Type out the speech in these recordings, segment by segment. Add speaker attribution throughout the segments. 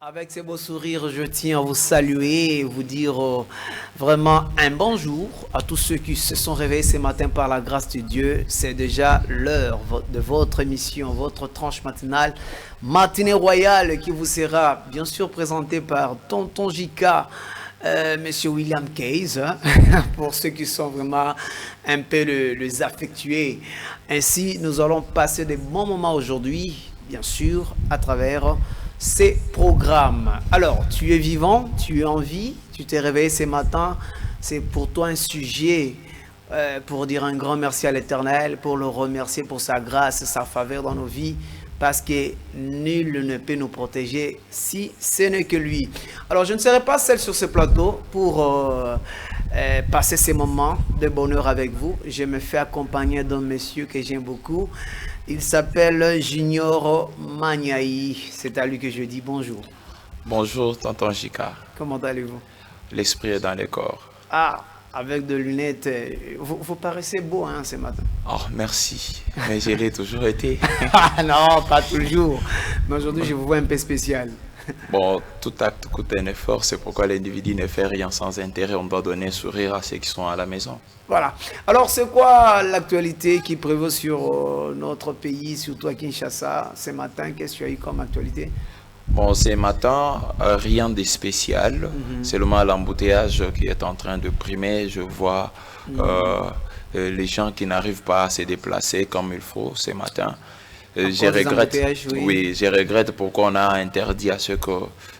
Speaker 1: Avec ces beaux sourires, je tiens à vous saluer et vous dire vraiment un bonjour à tous ceux qui se sont réveillés ce matin par la grâce de Dieu. C'est déjà l'heure de votre émission, votre tranche matinale, Matinée Royale, qui vous sera bien sûr présentée par Tonton Jika, Monsieur William Case, hein, pour ceux qui sont vraiment un peu les affectués. Ainsi, nous allons passer des bons moments aujourd'hui, bien sûr, à travers ces programmes. Alors, tu es vivant, tu es en vie, tu t'es réveillé ce matin, c'est pour toi un sujet pour dire un grand merci à l'Éternel, pour le remercier pour sa grâce, sa faveur dans nos vies, parce que nul ne peut nous protéger si ce n'est que lui. Alors, je ne serai pas seul sur ce plateau pour passer ces moments de bonheur avec vous. Je me fais accompagner d'un monsieur que j'aime beaucoup. Il s'appelle Junior Magnaï. C'est à lui que je dis bonjour.
Speaker 2: Bonjour, tonton Jika.
Speaker 1: Comment allez-vous?
Speaker 2: L'esprit est dans le corps.
Speaker 1: Ah, avec de lunettes. Vous paraissez beau hein, ce matin.
Speaker 2: Oh, merci. Mais je l'ai toujours été.
Speaker 1: Non, pas toujours. Mais aujourd'hui, je vous vois un peu spécial.
Speaker 2: Bon, tout acte coûte un effort. C'est pourquoi l'individu ne fait rien sans intérêt. On doit donner un sourire à ceux qui sont à la maison.
Speaker 1: Voilà. Alors, c'est quoi l'actualité qui prévaut sur notre pays, surtout à Kinshasa, ce matin? Qu'est-ce que tu as eu comme actualité?
Speaker 2: Bon, ce matin, rien de spécial. Seulement l'embouteillage qui est en train de primer. Je vois les gens qui n'arrivent pas à se déplacer comme il faut ce matin. Je regrette, oui, je regrette pourquoi on a interdit à ce que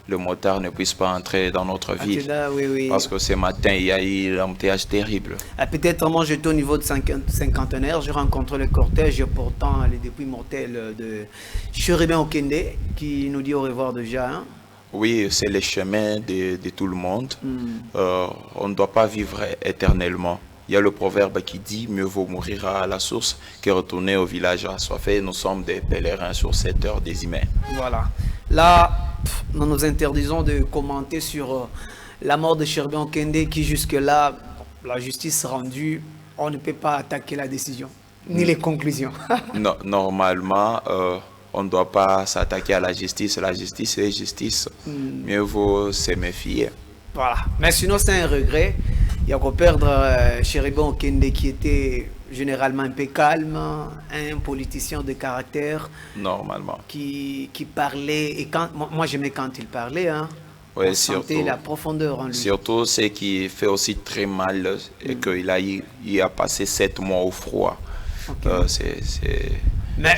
Speaker 2: le motard ne puisse pas entrer dans notre ville.
Speaker 1: Oui.
Speaker 2: Parce que ce matin, il y a eu l'embouteillage terrible.
Speaker 1: Peut-être moi j'étais au niveau de cinquantenaire, j'ai rencontré le cortège portant les dépouilles mortelles de Chérubin Okende qui nous dit au revoir déjà. Hein?
Speaker 2: Oui, c'est le chemin de tout le monde. On ne doit pas vivre éternellement. Il y a le proverbe qui dit « Mieux vaut mourir à la source que retourner au village assoiffé ». Nous sommes des pèlerins sur cette heure des humains. Voilà.
Speaker 1: Là, nous nous interdisons de commenter sur la mort de Chérubin Okende qui jusque-là, la justice rendue, on ne peut pas attaquer la décision, ni les conclusions.
Speaker 2: Non, normalement, on ne doit pas s'attaquer à la justice. La justice est justice. Mieux vaut se méfier.
Speaker 1: Voilà. Mais sinon, c'est un regret. Il y a qu'à perdre Chérubin Okende qui était généralement un peu calme, un politicien de caractère.
Speaker 2: Normalement.
Speaker 1: Qui parlait, et quand, moi j'aimais quand il parlait, hein,
Speaker 2: ouais,
Speaker 1: on sentait la profondeur en lui.
Speaker 2: Surtout ce qui fait aussi très mal, et qu'il a passé 7 mois au froid. Okay.
Speaker 1: Mais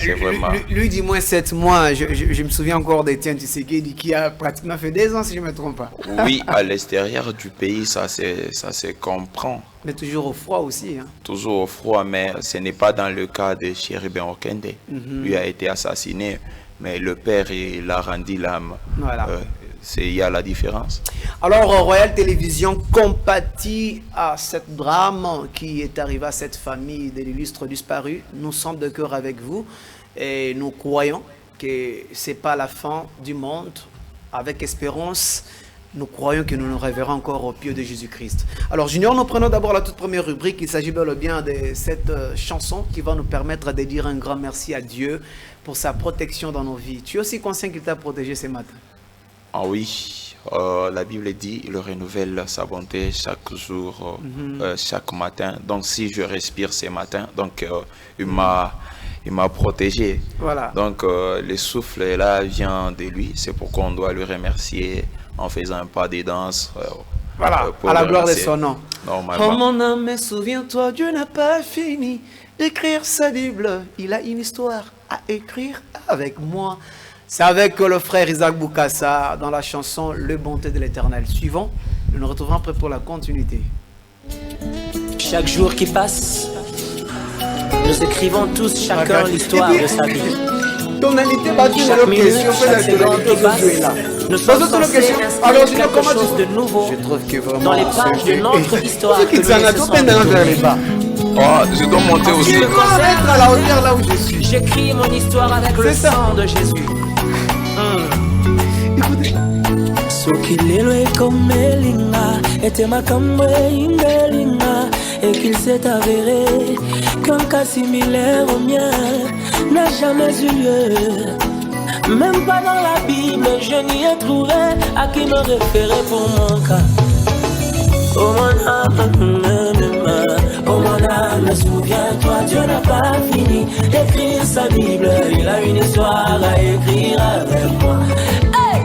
Speaker 1: lui dit moins 7 mois, je me souviens encore d'Etienne Tshisekedi qui a pratiquement fait 2 ans si je ne me trompe pas.
Speaker 2: Oui, à l'extérieur du pays, ça se comprend.
Speaker 1: Mais toujours au froid aussi. Hein.
Speaker 2: Toujours au froid, mais ce n'est pas dans le cas de Chérubin Okende. Lui a été assassiné, mais le père, il a rendu l'âme. Voilà. Il y a la différence.
Speaker 1: Alors, Royal Télévision compatit à cette drame qui est arrivé à cette famille de l'illustre disparu. Nous sommes de cœur avec vous et nous croyons que ce n'est pas la fin du monde. Avec espérance, nous croyons que nous nous reverrons encore au pied de Jésus-Christ. Alors, Junior, nous prenons d'abord la toute première rubrique. Il s'agit bel et bien de cette chanson qui va nous permettre de dire un grand merci à Dieu pour sa protection dans nos vies. Tu es aussi conscient qu'il t'a protégé ce matin?
Speaker 2: Ah oui, la Bible dit il renouvelle sa bonté chaque jour, chaque matin. Donc si je respire ce matin, donc il m'a protégé. Voilà. Donc le souffle là vient de lui. C'est pourquoi on doit le remercier en faisant un pas de danse.
Speaker 1: Voilà, à la gloire de son nom.
Speaker 2: Normalement.
Speaker 1: Oh mon âme, souviens-toi, Dieu n'a pas fini d'écrire sa Bible. Il a une histoire à écrire avec moi. C'est avec le frère Isaac Boukassa dans la chanson Le bonté de l'Éternel. Suivant, nous nous retrouvons après pour la continuité.
Speaker 3: Chaque jour qui passe, nous écrivons tous chacun l'histoire de sa vie.
Speaker 1: Tonalité battue,
Speaker 3: chaque minute, chaque seconde qui passe, nous sommes censés inscrire quelque chose de nouveau dans les pages de notre histoire que nous laissons.
Speaker 2: Oh, je dois monter aussi.
Speaker 1: Je dois être à la hauteur là où je suis.
Speaker 3: J'écris mon histoire avec le sang de Jésus.
Speaker 1: Écoutez.
Speaker 4: Sokilelo ekomelinga etema kamwe ingelinga et qu'il s'est avéré qu'un cas similaire au mien n'a jamais eu lieu. Même pas dans la Bible, je n'y ai trouvé à qui me référer pour mon cas. Oh mon âme, souviens-toi, Dieu n'a pas fini d'écrire sa Bible. Il a une histoire à écrire avec moi. Hey!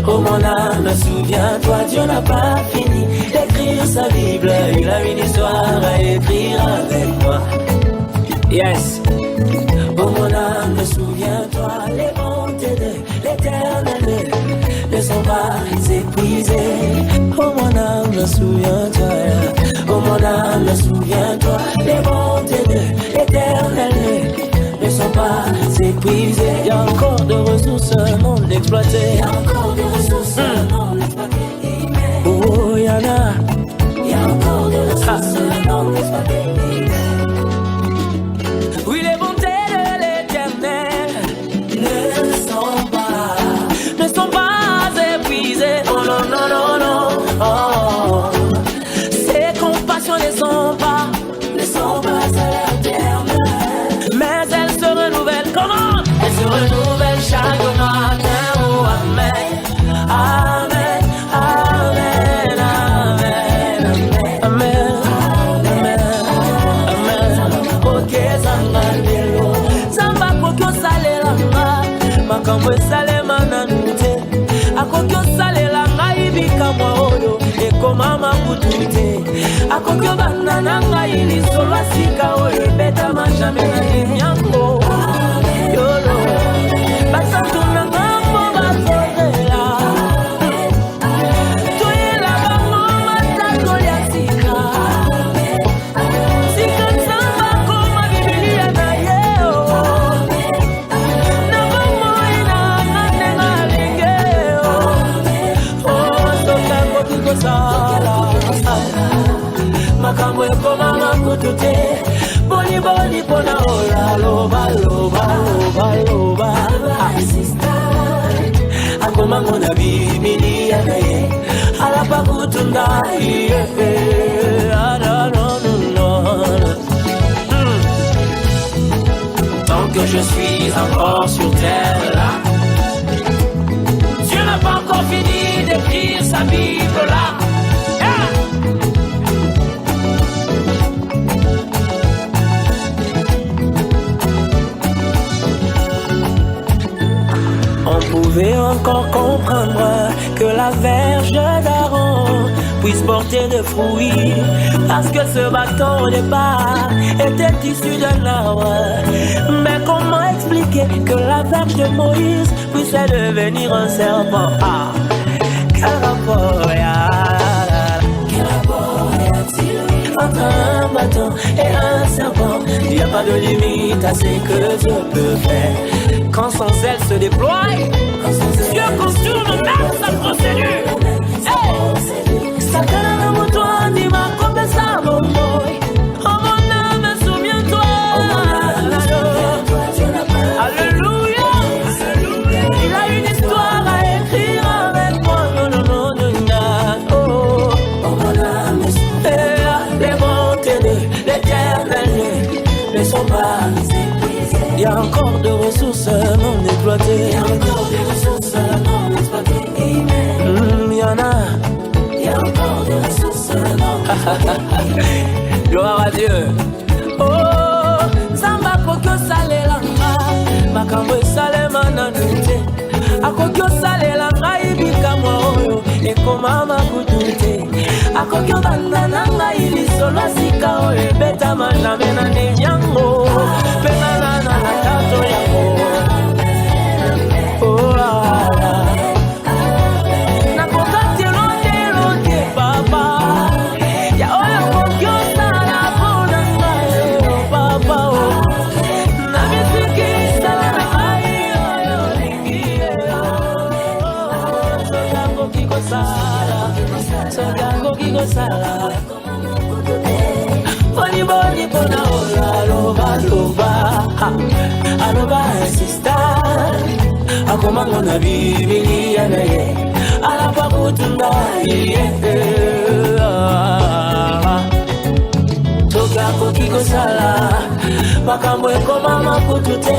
Speaker 4: Oh mon âme, souviens-toi, Dieu n'a pas fini d'écrire sa Bible. Il a une histoire à écrire avec moi. Yes. Oh mon âme, souviens-toi, les bontés de l'Éternel ne sont pas épuisées. Oh mon âme, souviens-toi. Oh mon âme, souviens-toi, les bontés de l'Éternel ne sont pas épuisées. Il y a encore de ressources non exploitées. Il y a encore de ressources non exploitées. Oh, il y en a. Il y a encore de ressources non exploitées. Oui, les bontés de l'Éternel ne sont pas épuisées. Oh non, non, non, non. Oh. Ses compassions ne sont pas à l'éternel. Mais elles se renouvellent. Comment? Elles se renouvellent chaque matin. Oh, amen. Amen. Amen. Amen. Amen. Amen. Amen. Ok, Zamba Lelo. Zamba Kokyo Salelanga. Makambo Salema Nanute. Akokyo Salelanga ibika mwaoyo. Eko mama kutute. Akokyo banana nga ili solwa sika oyo. Beta majame na yenyango. Yolo. Basantu na ngambo basodela. Toyela bango matako ya sika. Sika nzamba koma bibilia na yeo. Na bango ina ngane nga lingeo. Oh, soka kotiko sala. Makambo ekoma makutute. Boni boni pona ola. Loba, loba, loba, loba. Akoma ngona bibilia na ye. Alapa kutunda iye. Tant que je suis encore sur terre là, Dieu n'a pas encore fini d'écrire sa Bible là. On pouvait encore comprendre que la verge d'Aaron puisse porter des fruits, parce que ce bâton au départ était issu d'un arbre. Mais comment expliquer que la verge de Moïse puisse devenir un serpent? Ah, quel rapport y a-t-il entre un bâton et un serpent? Il n'y a pas de limite à ce que Dieu peut faire. Quand son zèle se déploie, Dieu contourne même sa procédure. Hey! Sakana moto andi makombe sa bomboy. Oh mon âme, souviens-toi. Alléluia. Il a une histoire à écrire avec moi. Non, non, non, non, non. Oh mon âme, les bontés de l'Éternel ne sont pas épuisées. Il y a encore de ressources non exploitées. Il y a encore des ressources non exploitées. Il y en a. Il y a encore des ressources non exploitées. Gloire à Dieu. Oh, Zamba Kokyo Salelanga. Makambo Salema Nanute. Akokyo Salelanga ibika mwaoyo. Eko mama kutute. Akokyo banana nga ili solwa sika oyo. Beta majame na nenyango. Penana na tato yako. Oh la la. Nakokati londe papa. Ya oyo kokyo sala pona ngayo papa o. Na misiki sala na ngayo oyo lingie. Soyango kiko sala. Soyango kiko sala. Boni boni pona ola loba loba. Aloba insista. Akoma ngona bibilia na ye. Alapa kutunda iye. Toka kokiko sala. Makambo ekoma makutute.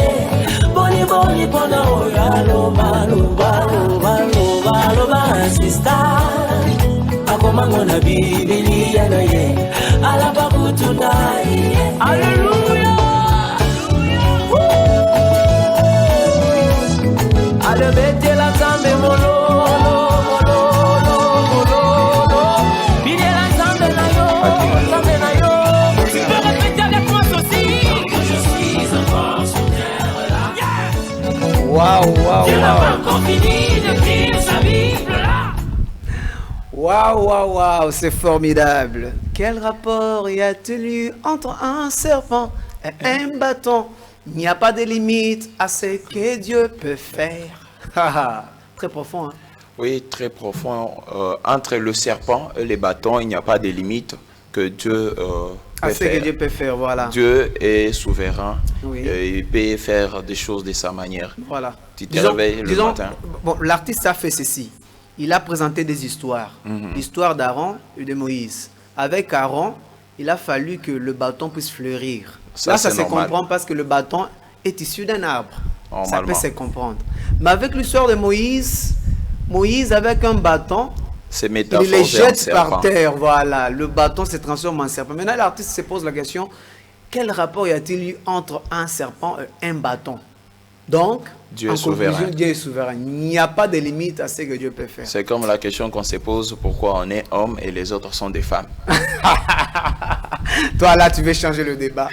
Speaker 4: boni boni pona oya loba loba loba loba loba sister akomango na Biblia na ye ala bakutuna hallelujah ale bete la zambe molo
Speaker 1: Waouh, waouh, waouh, waouh, c'est formidable. Quel rapport y a-t-il eu entre un serpent et un bâton? Il n'y a pas de limite à ce que Dieu peut faire. Très profond, hein?
Speaker 2: Oui, très profond. Entre le serpent et les bâtons, il n'y a pas de limite que Dieu peut faire.
Speaker 1: Que Dieu peut faire, voilà.
Speaker 2: Dieu est souverain.
Speaker 1: Oui.
Speaker 2: Il peut faire des choses de sa manière.
Speaker 1: Voilà.
Speaker 2: Tu te réveilles le matin.
Speaker 1: Bon, l'artiste a fait ceci. Il a présenté des histoires. L'histoire d'Aaron et de Moïse. Avec Aaron, il a fallu que le bâton puisse fleurir. Ça se comprend parce que le bâton est issu d'un arbre. Ça peut se comprendre. Mais avec l'histoire de Moïse, Moïse avec un bâton, il les jette par terre. Voilà, le bâton se transforme en serpent. Maintenant, l'artiste se pose la question, quel rapport y a-t-il eu entre un serpent et un bâton? Donc,
Speaker 2: Dieu est souverain.
Speaker 1: Dieu est souverain. Il n'y a pas de limite à ce que Dieu peut faire.
Speaker 2: C'est comme la question qu'on se pose, pourquoi on est homme et les autres sont des femmes.
Speaker 1: Toi là, tu veux changer le débat.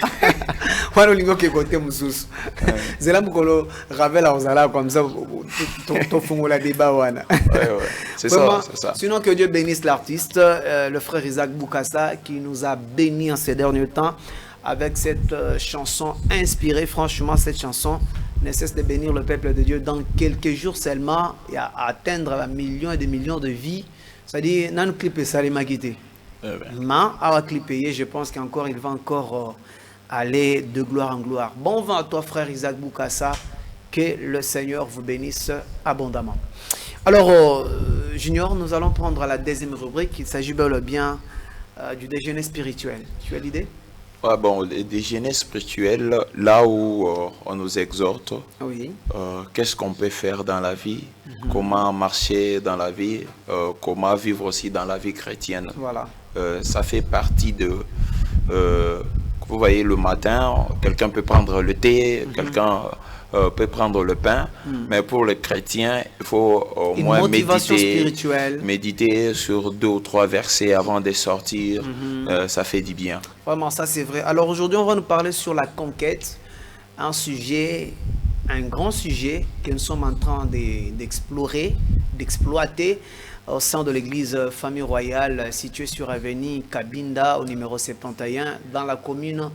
Speaker 1: Moi, le qui côté Moussous. C'est là pour que Ravel a comme ça, ton fond la débat.
Speaker 2: C'est ça, c'est ça.
Speaker 1: Sinon, que Dieu bénisse l'artiste, le frère Isaac Boukassa, qui nous a bénis en ces derniers temps avec cette chanson inspirée. Franchement, cette chanson ne cesse de bénir le peuple de Dieu. Dans quelques jours seulement, il y a à atteindre millions et des millions de vies. C'est-à-dire, dans le clip, ça les m'a quitté. Mais à la clip, je pense qu'il va encore aller de gloire en gloire. Bon vent à toi, frère Isaac Boukassa. Que le Seigneur vous bénisse abondamment. Alors, Junior, nous allons prendre la deuxième rubrique. Il s'agit bel et bien du déjeuner spirituel. Tu as l'idée?
Speaker 2: Bon, le déjeuner spirituel, là où on nous exhorte,
Speaker 1: oui.
Speaker 2: Qu'est-ce qu'on peut faire dans la vie, comment marcher dans la vie, comment vivre aussi dans la vie chrétienne.
Speaker 1: Voilà.
Speaker 2: Ça fait partie de... vous voyez, le matin, quelqu'un peut prendre le thé, quelqu'un peut prendre le pain, mais pour les chrétiens, il faut au moins méditer sur 2 ou 3 versets avant de sortir. Ça fait du bien.
Speaker 1: Vraiment, ça c'est vrai. Alors aujourd'hui, on va nous parler sur la conquête, un sujet, un grand sujet que nous sommes en train d'explorer, d'exploiter au sein de l'église Famille Royale située sur avenue Kabinda au numéro 71 dans la commune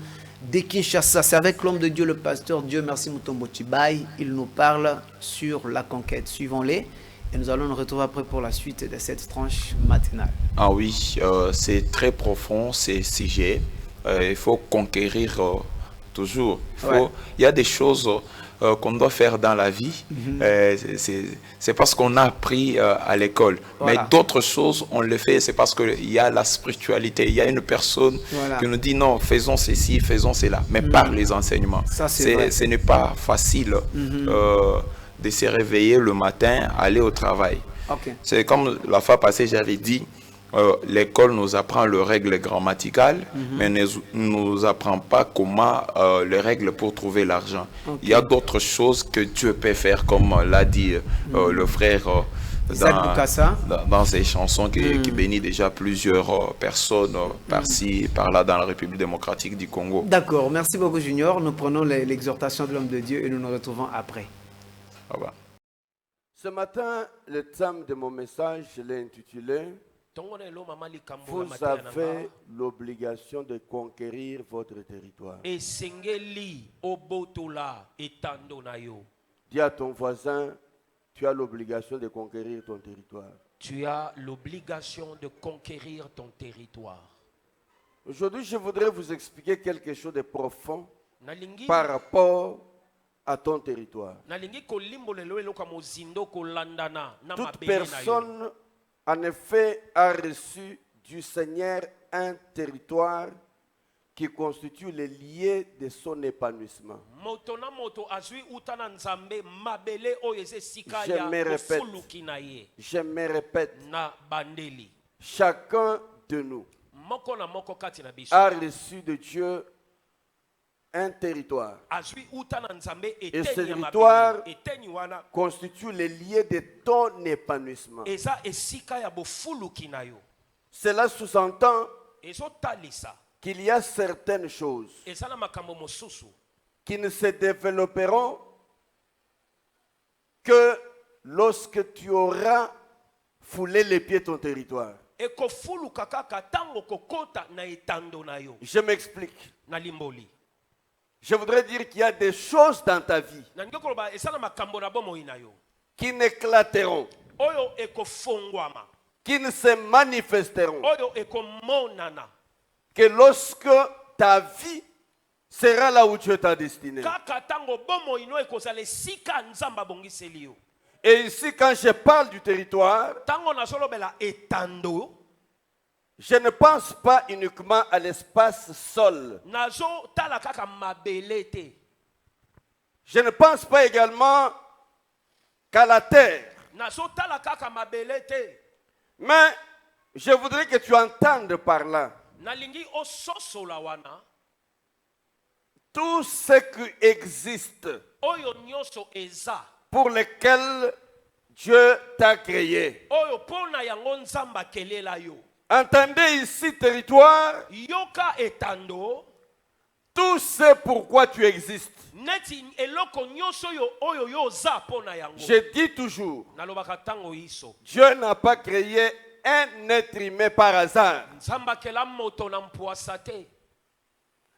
Speaker 1: de Kinshasa. C'est avec l'homme de Dieu, le pasteur Dieu merci Mutombo Chibai. Il nous parle sur la conquête. Suivons-les et nous allons nous retrouver après pour la suite de cette tranche matinale.
Speaker 2: Ah oui, c'est très profond ces sujets. Il faut conquérir toujours. Il y a des choses qu'on doit faire dans la vie. C'est parce qu'on a appris à l'école. Voilà. Mais d'autres choses, on le fait, c'est parce qu'il y a la spiritualité. Il y a une personne qui nous dit non, faisons ceci, faisons cela. Mais par les enseignements. Ce n'est pas facile de se réveiller le matin, aller au travail. C'est comme la fois passée, j'avais dit, l'école nous apprend les règles grammaticales, mais ne nous apprend pas comment les règles pour trouver l'argent. Il y a d'autres choses que Dieu peut faire, comme l'a dit le frère dans ses chansons qui bénit déjà plusieurs personnes par-ci, par-là dans la République démocratique du Congo.
Speaker 1: D'accord, merci beaucoup Junior. Nous prenons l'exhortation de l'homme de Dieu et nous nous retrouvons après.
Speaker 2: Au revoir.
Speaker 5: Ce matin, le thème de mon message, je l'ai intitulé « Vous avez l'obligation de conquérir votre territoire ». Dis à ton voisin, tu as l'obligation de conquérir ton territoire.
Speaker 3: Tu as l'obligation de conquérir ton territoire.
Speaker 5: Aujourd'hui, je voudrais vous expliquer quelque chose de profond par rapport à ton territoire. Toute personne, en effet, a reçu du Seigneur un territoire qui constitue le lié de son épanouissement. Je me répète, chacun de nous a reçu de Dieu un territoire. Et ce territoire constitue le lié de ton épanouissement. Cela sous-entend qu'il y a certaines choses qui ne se développeront que lorsque tu auras foulé les pieds de ton territoire. Je m'explique. Je voudrais dire qu'il y a des choses dans ta vie qui n'éclateront, qui ne se manifesteront que lorsque ta vie sera là où Dieu t'a destiné. Et ici, quand je parle du territoire, je ne pense pas uniquement à l'espace sol. Je ne pense pas également qu'à la terre. Mais je voudrais que tu entendes par là tout ce qui existe pour lequel Dieu t'a créé. Entendez ici territoire, tout ce pourquoi tu existes. Je dis toujours, Dieu n'a pas créé un être humain par hasard.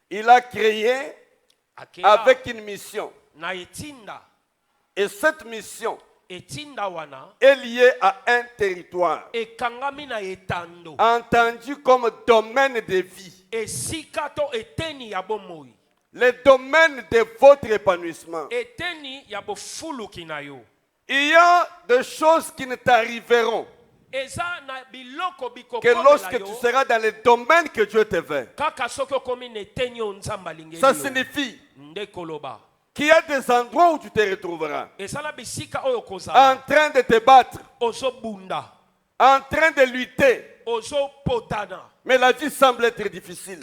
Speaker 5: Il a créé avec une mission. Et cette mission est liée à un territoire, entendu comme domaine de vie. Le domaine de votre épanouissement. Il y a des choses qui ne t'arriveront que lorsque tu seras dans le domaine que Dieu te veut. Ça signifie qu'il y a des endroits où tu te retrouveras en train de te battre, en train de lutter. Mais la vie semble être difficile.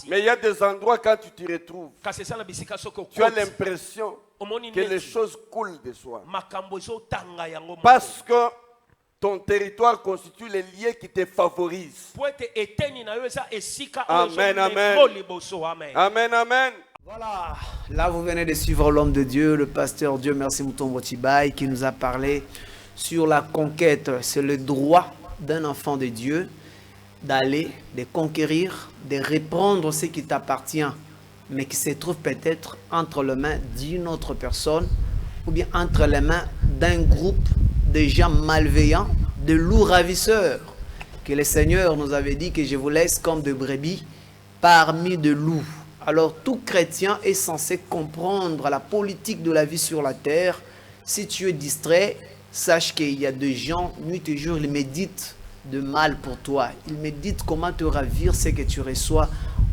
Speaker 5: Mais il y a des endroits quand tu t'y retrouves, tu as l'impression que les choses coulent de soi. Parce que ton territoire constitue les liens qui te favorisent. Amen, amen. Amen, amen.
Speaker 1: Voilà, là vous venez de suivre l'homme de Dieu, le pasteur Dieu Merci Mutombo Chibaye, qui nous a parlé sur la conquête. C'est le droit d'un enfant de Dieu d'aller, de conquérir, de reprendre ce qui t'appartient, mais qui se trouve peut-être entre les mains d'une autre personne ou bien entre les mains d'un groupe de gens malveillants, de loups ravisseurs, que le Seigneur nous avait dit que je vous laisse comme de brebis parmi de loups. Alors tout chrétien est censé comprendre la politique de la vie sur la terre. Si tu es distrait, sache qu'il y a des gens, nuit et jour, ils méditent de mal pour toi. Ils méditent comment te ravir ce que tu reçois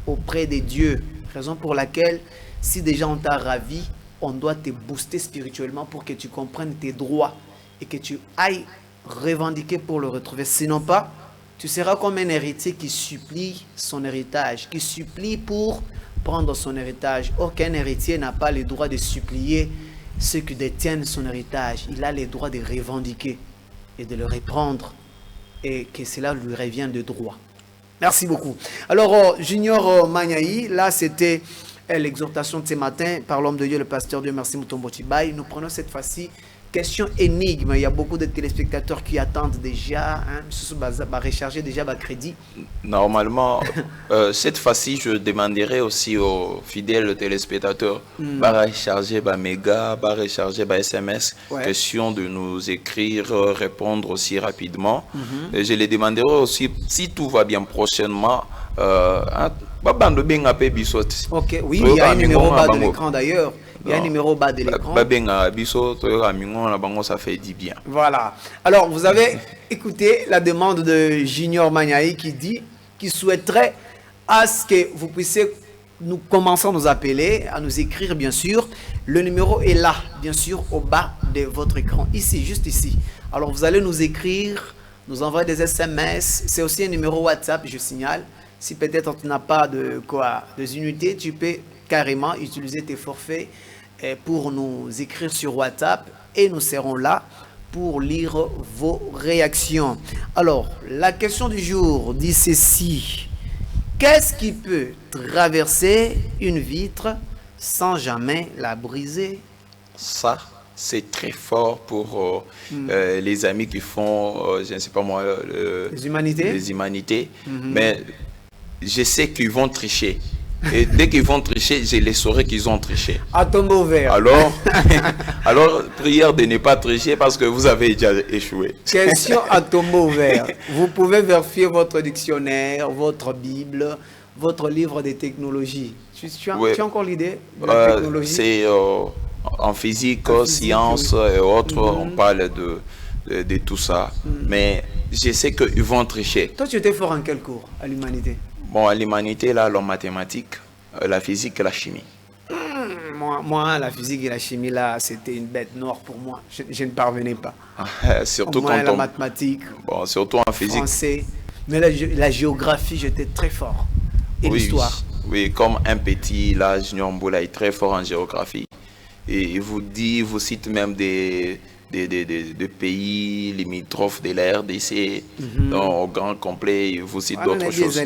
Speaker 1: auprès de Dieu. Raison pour laquelle, si déjà on t'a ravi, on doit te booster spirituellement pour que tu comprennes tes droits et que tu ailles revendiquer pour le retrouver. Sinon pas, tu seras comme un héritier qui supplie son héritage, qui supplie pour prendre son héritage. Aucun héritier n'a pas le droit de supplier ceux qui détiennent son héritage. Il a le droit de revendiquer et de le reprendre et que cela lui revient de droit. Merci beaucoup. Alors, Junior Magnaï, là c'était l'exhortation de ce matin par l'homme de Dieu, le pasteur Dieu Merci Mutombo Chibaye. Nous prenons cette fois-ci question énigme. Il y a beaucoup de téléspectateurs qui attendent déjà, recharger déjà le crédit.
Speaker 2: Normalement, cette fois-ci, je demanderai aussi aux fidèles téléspectateurs de recharger méga, de recharger SMS, question de nous écrire, répondre aussi rapidement. Et je les demanderai aussi, si tout va bien prochainement,
Speaker 1: ok, oui, il y a un numéro bas de l'écran d'ailleurs. Il y a un numéro bas de l'écran.
Speaker 2: Ça fait 10 bien.
Speaker 1: Voilà. Alors, vous avez écouté la demande de Junior Magnaï qui dit qu'il souhaiterait à ce que vous puissiez nous commencer à nous appeler, à nous écrire bien sûr. Le numéro est là, bien sûr, au bas de votre écran, ici, juste ici. Alors vous allez nous écrire, nous envoyer des SMS. C'est aussi un numéro WhatsApp, je signale. Si peut-être tu n'as pas des unités, tu peux carrément utiliser tes forfaits pour nous écrire sur WhatsApp et nous serons là pour lire vos réactions. Alors, la question du jour dit ceci. Qu'est-ce qui peut traverser une vitre sans jamais la briser?
Speaker 2: Ça, c'est très fort pour les amis qui font, je ne sais pas moi,
Speaker 1: les humanités.
Speaker 2: Les humanités. Mais je sais qu'ils vont tricher. Et dès qu'ils vont tricher, je les saurai qu'ils ont triché.
Speaker 1: À tombeau vert.
Speaker 2: Alors, prière de ne pas tricher parce que vous avez déjà échoué.
Speaker 1: Question à tombeau vert. Vous pouvez vérifier votre dictionnaire, votre Bible, votre livre de technologie. Tu as encore l'idée de la technologie?
Speaker 2: C'est en physique, sciences et autres, on parle de tout ça. Mais je sais qu'ils vont tricher.
Speaker 1: Toi, tu étais fort en quel cours à l'humanité?
Speaker 2: Bon, à l'humanité, là, la mathématique, la physique et la chimie.
Speaker 1: Moi, la physique et la chimie, là, c'était une bête noire pour moi. Je ne parvenais pas.
Speaker 2: Surtout
Speaker 1: moi, la mathématique,
Speaker 2: bon, surtout en physique.
Speaker 1: Français, mais la géographie, j'étais très fort. Et l'histoire.
Speaker 2: Oui, comme un petit, là, Junior Mboula est très fort en géographie. Et il vous cite même des pays limitrophes de la RDC, au grand complet, il vous cite d'autres choses.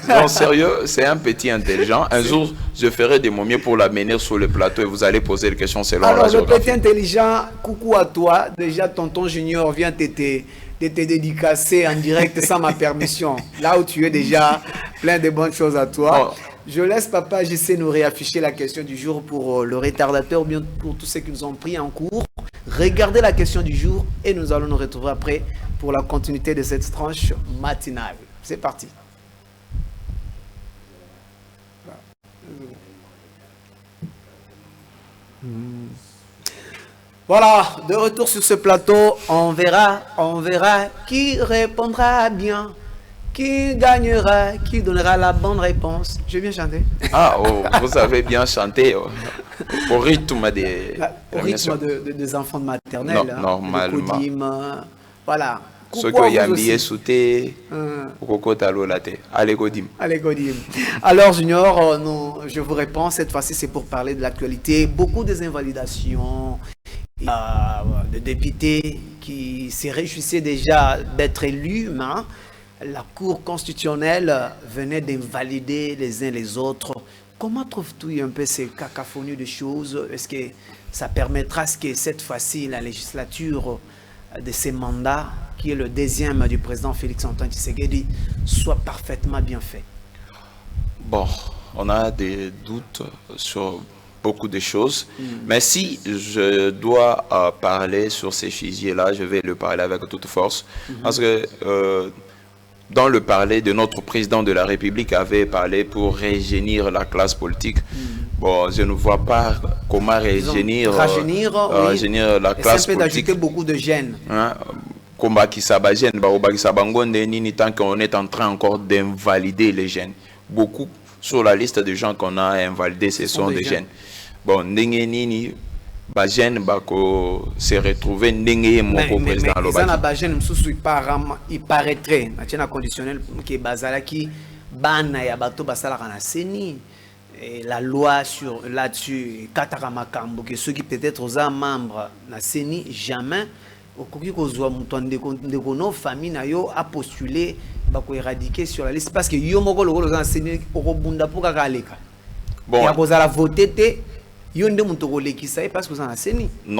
Speaker 2: Non, sérieux, c'est un petit intelligent. Un jour, je ferai de mon mieux pour l'amener sur le plateau et vous allez poser des questions selon la géographie.
Speaker 1: Alors, le petit intelligent, coucou à toi. Déjà, tonton Junior vient te dédicacer en direct sans ma permission. Là où tu es déjà, plein de bonnes choses à toi. Oh. Je laisse Papa JC nous réafficher la question du jour pour le retardateur ou bien pour tous ceux qui nous ont pris en cours. Regardez la question du jour et nous allons nous retrouver après pour la continuité de cette tranche matinale. C'est parti. Voilà, de retour sur ce plateau, on verra qui répondra bien. Qui gagnera, qui donnera la bonne réponse? J'ai bien chanté.
Speaker 2: Ah, vous avez bien chanté. Au rythme des
Speaker 1: enfants de maternelle.
Speaker 2: Non, normalement.
Speaker 1: Voilà.
Speaker 2: Ceux qui ont bien sauté, allez Godim.
Speaker 1: Alors Junior, je vous réponds, cette fois-ci c'est pour parler de l'actualité. Beaucoup des invalidations, de députés qui se réjouissaient déjà d'être élus, mais la Cour constitutionnelle venait d'invalider les uns les autres. Comment trouves-tu un peu ces cacophonies de choses? Est-ce que ça permettra à ce que cette fois-ci, la législature de ces mandats, qui est le deuxième du président Félix-Antoine Tshisekedi, soit parfaitement bien fait?
Speaker 2: Bon, on a des doutes sur beaucoup de choses. Mais si je dois parler sur ces sujets-là, je vais le parler avec toute force. Parce que dans le parler de notre président de la République avait parlé pour rajeunir la classe politique. Bon, je ne vois pas comment rajeunir la classe politique.
Speaker 1: D'ajouter beaucoup de jeunes.
Speaker 2: Tant qu'on est en train encore d'invalider les jeunes. Beaucoup sur la liste de gens qu'on a invalidés, ce sont des jeunes. Bon, Nini. Bajen bako se retrouver ndenge moko président
Speaker 1: lobaki. Bajen msusu il paraîtrait na conditionnel que bazalaki bana ya bato basala kana seni la loi sur là-dessus kataka makambo que ceux qui peut-être aux membres na seni jamais okoki kozwa muto ndeko no famille na yo a postulé bako éradiquer sur la liste parce que yo moko lokolo za seni okobunda pour kaka aleka. Bon, ya kozala voter te.
Speaker 2: Non,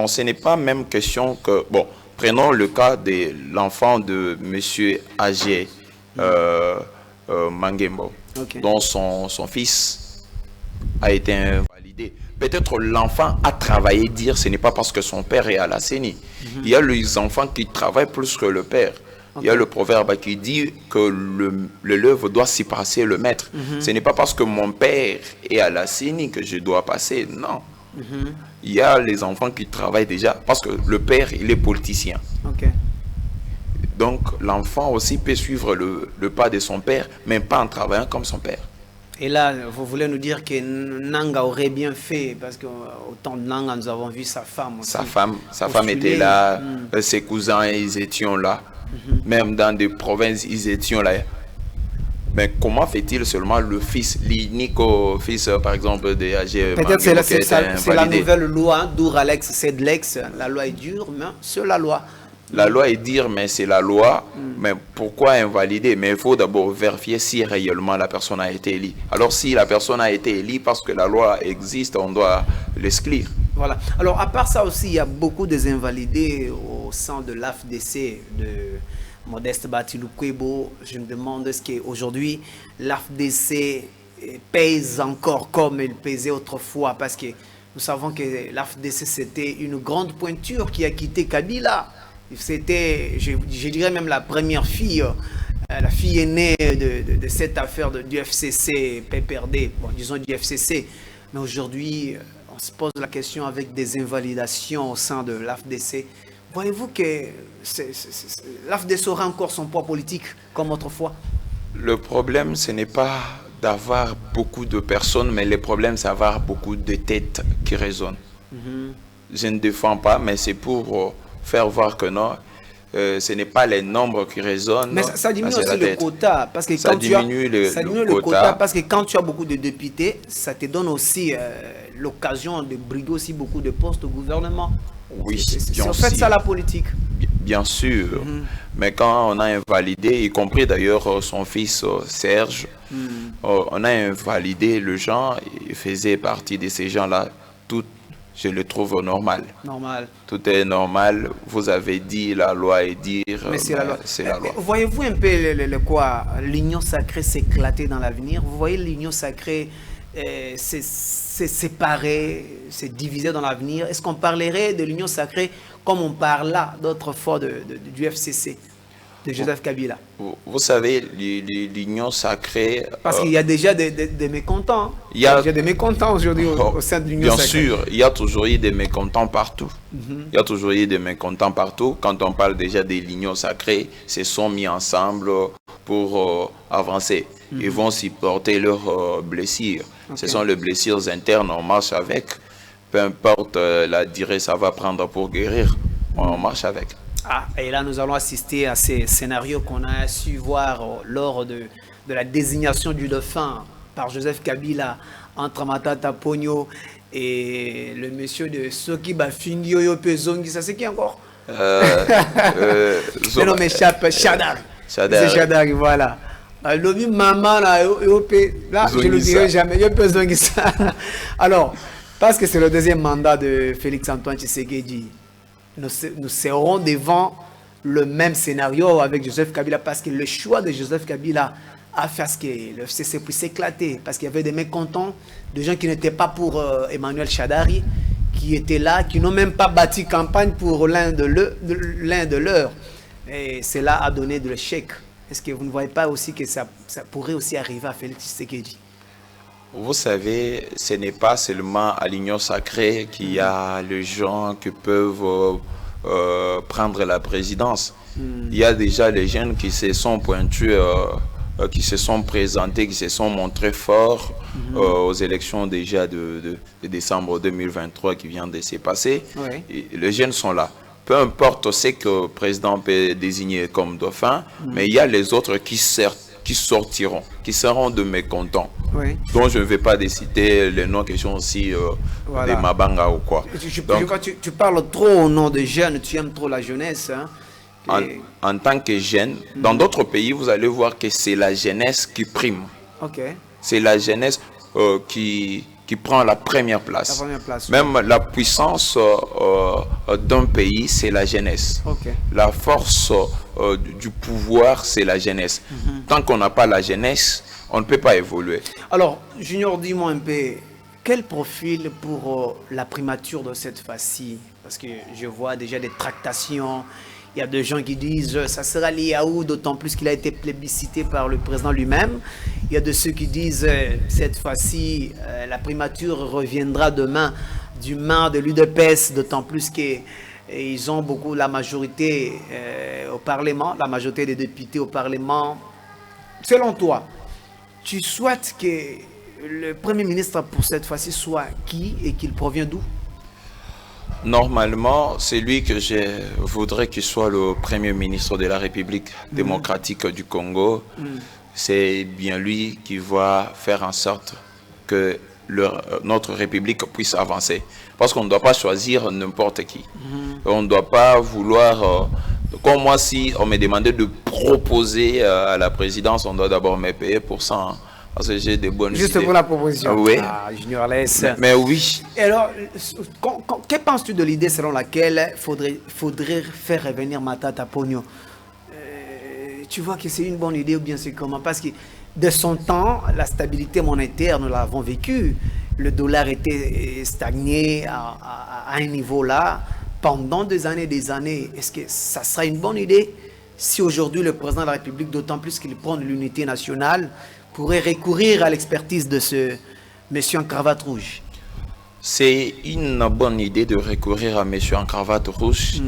Speaker 2: ce n'est pas même question que... Bon, prenons le cas de l'enfant de M. Agé Mangembo, dont son fils a été invalidé. Peut-être l'enfant a travaillé, dire ce n'est pas parce que son père est à la CENI. Il y a les enfants qui travaillent plus que le père. Il y a le proverbe qui dit que l'élève doit s'y passer le maître. Ce n'est pas parce que mon père est à la CENI que je dois passer, non. Il y a les enfants qui travaillent déjà parce que le père, il est politicien. Donc l'enfant aussi peut suivre le pas de son père, mais pas en travaillant comme son père.
Speaker 1: Et là, vous voulez nous dire que Nanga aurait bien fait, parce qu'au temps de Nanga, nous avons vu sa femme aussi.
Speaker 2: Sa femme était là, ses cousins, ils étaient là. Même dans des provinces, ils étaient là. Mais comment fait-il seulement le fils, l'unique fils, par exemple, de AG?
Speaker 1: Peut-être c'est la nouvelle loi, Douralex, Sedlex. La loi est dure, mais c'est la loi.
Speaker 2: La loi est dure, mais c'est la loi. Mais pourquoi invalider? Mais il faut d'abord vérifier si réellement la personne a été élue. Alors si la personne a été élue parce que la loi existe, on doit l'exclure.
Speaker 1: Voilà. Alors à part ça aussi, il y a beaucoup des invalidés au sein de l'AFDC, de Modeste Batiloukwebo. Je me demande est-ce qu'aujourd'hui l'AFDC pèse encore comme il pesait autrefois, parce que nous savons que l'AFDC c'était une grande pointure qui a quitté Kabila. C'était, je dirais même la première fille, la fille aînée de cette affaire du FCC, PPRD, bon, disons du FCC. Mais aujourd'hui, on se pose la question avec des invalidations au sein de l'AFDC. Voyez-vous que l'AFDC aura encore son poids politique comme autrefois?
Speaker 2: Le problème, ce n'est pas d'avoir beaucoup de personnes, mais le problème, c'est d'avoir beaucoup de têtes qui résonnent. Je ne défends pas, mais c'est pour faire voir que non, ce n'est pas les nombres qui résonnent.
Speaker 1: Mais ça diminue aussi le quota, parce que
Speaker 2: ça diminue le
Speaker 1: quota, parce que quand tu as beaucoup de députés, ça te donne aussi l'occasion de briguer aussi beaucoup de postes au gouvernement.
Speaker 2: Oui,
Speaker 1: c'est en fait ça la politique.
Speaker 2: Bien sûr, mais quand on a invalidé, y compris d'ailleurs son fils Serge, on a invalidé le genre, il faisait partie de ces gens-là. Je le trouve normal.
Speaker 1: Normal.
Speaker 2: Tout est normal. Vous avez dit la loi est dire.
Speaker 1: Mais c'est la loi.
Speaker 2: C'est la loi.
Speaker 1: Voyez-vous un peu quoi l'union sacrée s'éclater dans l'avenir? Vous voyez l'union sacrée s'est séparée, s'est divisée dans l'avenir. Est-ce qu'on parlerait de l'union sacrée comme on parla d'autrefois du FCC, de Joseph Kabila?
Speaker 2: Vous savez, l'union sacrée...
Speaker 1: Parce qu'il y a déjà des mécontents. Il y a des mécontents aujourd'hui au sein de l'union sacrée.
Speaker 2: Bien sûr, il y a toujours eu des mécontents partout. Il y a toujours eu des mécontents partout. Quand on parle déjà de l'union sacrée, ils se sont mis ensemble pour avancer. Ils vont supporter leurs blessures. Ce sont les blessures internes, on marche avec. Peu importe la durée ça va prendre pour guérir, on marche avec.
Speaker 1: Ah, et là, nous allons assister à ces scénarios qu'on a su voir lors de la désignation du dauphin par Joseph Kabila entre Matata Pogno et le monsieur de Soki Bafingi Oyo Pezongi. Ça, c'est qui encore? Le nom m'échappe, Shadar. C'est Shadar, voilà. Le maman, là, je ne le dirai jamais. Alors, parce que c'est le deuxième mandat de Félix-Antoine Tshisekedi, nous serons devant le même scénario avec Joseph Kabila, parce que le choix de Joseph Kabila a fait ce que le FCC puisse s'éclater, parce qu'il y avait des mécontents, des gens qui n'étaient pas pour Emmanuel Shadari, qui étaient là, qui n'ont même pas bâti campagne pour l'un de leurs. Et cela a donné de l'échec. Est-ce que vous ne voyez pas aussi que ça pourrait aussi arriver à Félix Tshisekedi?
Speaker 2: Vous savez, ce n'est pas seulement à l'union sacrée qu'il y a les gens qui peuvent prendre la présidence. Il y a déjà les jeunes qui se sont pointus, qui se sont présentés, qui se sont montrés forts aux élections déjà de décembre 2023 qui vient de se passer. Et les jeunes sont là. Peu importe ce que le président peut désigner comme dauphin, mais il y a les autres qui sortiront, qui seront de mécontents. Donc je ne vais pas citer les noms qui sont aussi des Mabanga ou quoi.
Speaker 1: Tu parles trop au nom des jeunes, tu aimes trop la jeunesse. Hein?
Speaker 2: En tant que jeune, dans d'autres pays, vous allez voir que c'est la jeunesse qui prime. C'est la jeunesse qui prend la première place. Même la puissance d'un pays, c'est la jeunesse. La force du pouvoir, c'est la jeunesse. Tant qu'on n'a pas la jeunesse, on ne peut pas évoluer.
Speaker 1: Alors, Junior, dis-moi un peu, quel profil pour la primature de cette fois-ci? Parce que je vois déjà des tractations. Il y a des gens qui disent ça sera Liaou, d'autant plus qu'il a été plébiscité par le président lui-même. Il y a de ceux qui disent cette fois-ci, la primature reviendra demain du main de l'UDPS, d'autant plus que et ils ont beaucoup la majorité au Parlement, la majorité des députés au Parlement. Selon toi, tu souhaites que le Premier ministre pour cette fois-ci soit qui et qu'il provient d'où?
Speaker 2: Normalement, c'est lui que je voudrais qu'il soit le Premier ministre de la République démocratique du Congo. C'est bien lui qui va faire en sorte que notre République puisse avancer. Parce qu'on ne doit pas choisir n'importe qui. On ne doit pas vouloir... comme moi, si on me demandait de proposer à la présidence, on doit d'abord me payer pour ça. Hein. Parce que j'ai des bonnes idées.
Speaker 1: Juste pour la proposition.
Speaker 2: Oui.
Speaker 1: Ah, Junior Les.
Speaker 2: Mais oui.
Speaker 1: Et alors, que penses-tu de l'idée selon laquelle faudrait faire revenir Matata Pogno? Tu vois que c'est une bonne idée ou bien c'est comment? Parce que de son temps, la stabilité monétaire, nous l'avons vécu. Le dollar était stagné à un niveau là pendant des années. Est-ce que ça sera une bonne idée si aujourd'hui le président de la République, d'autant plus qu'il prend l'unité nationale, pourrait recourir à l'expertise de ce monsieur en cravate rouge?
Speaker 2: C'est une bonne idée de recourir à monsieur en cravate rouge.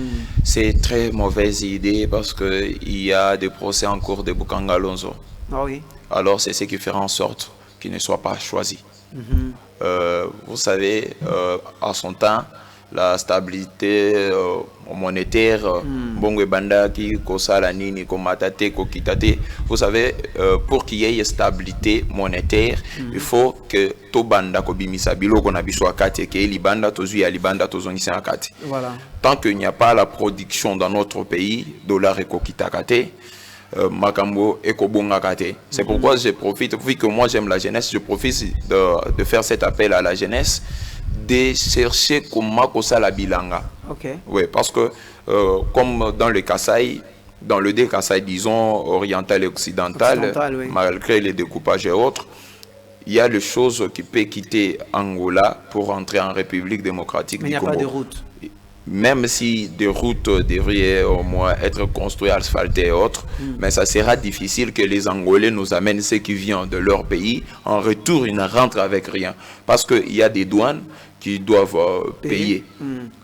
Speaker 2: C'est une très mauvaise idée parce qu'il y a des procès en cours de Bukanga Lonzo.
Speaker 1: Ah oui.
Speaker 2: Alors c'est ce qui fera en sorte qu'il ne soit pas choisi. Vous savez, à son temps, la stabilité monétaire, Bongo Bandaki, Kosala Nini, Komatate, Kokitate. Vous savez, pour qu'il y ait une stabilité monétaire, il faut que tout banda kobimisa bilo qu'on a besoin akati que libanda tozu ya libanda tozongisa akati.
Speaker 1: Voilà.
Speaker 2: Tant qu'il n'y a pas la production dans notre pays, dollar et kokitakate, Makambo et Kobongakate. C'est pourquoi je profite, vu que moi j'aime la jeunesse, je profite de faire cet appel à la jeunesse, de chercher comment ça la bilanga.
Speaker 1: Okay.
Speaker 2: Oui, parce que comme dans le Kasaï, dans le Kasaï, disons, oriental et occidental, oui, malgré les découpages et autres, il y a les choses qui peuvent quitter Angola pour entrer en République démocratique du Congo.
Speaker 1: Mais il n'y a pas de route.
Speaker 2: Même si des routes devraient au moins être construites, asphaltées et autres, mais ça sera difficile que les Angolais nous amènent ce qui vient de leur pays. En retour, ils ne rentrent avec rien. Parce qu'il y a des douanes qui doivent payer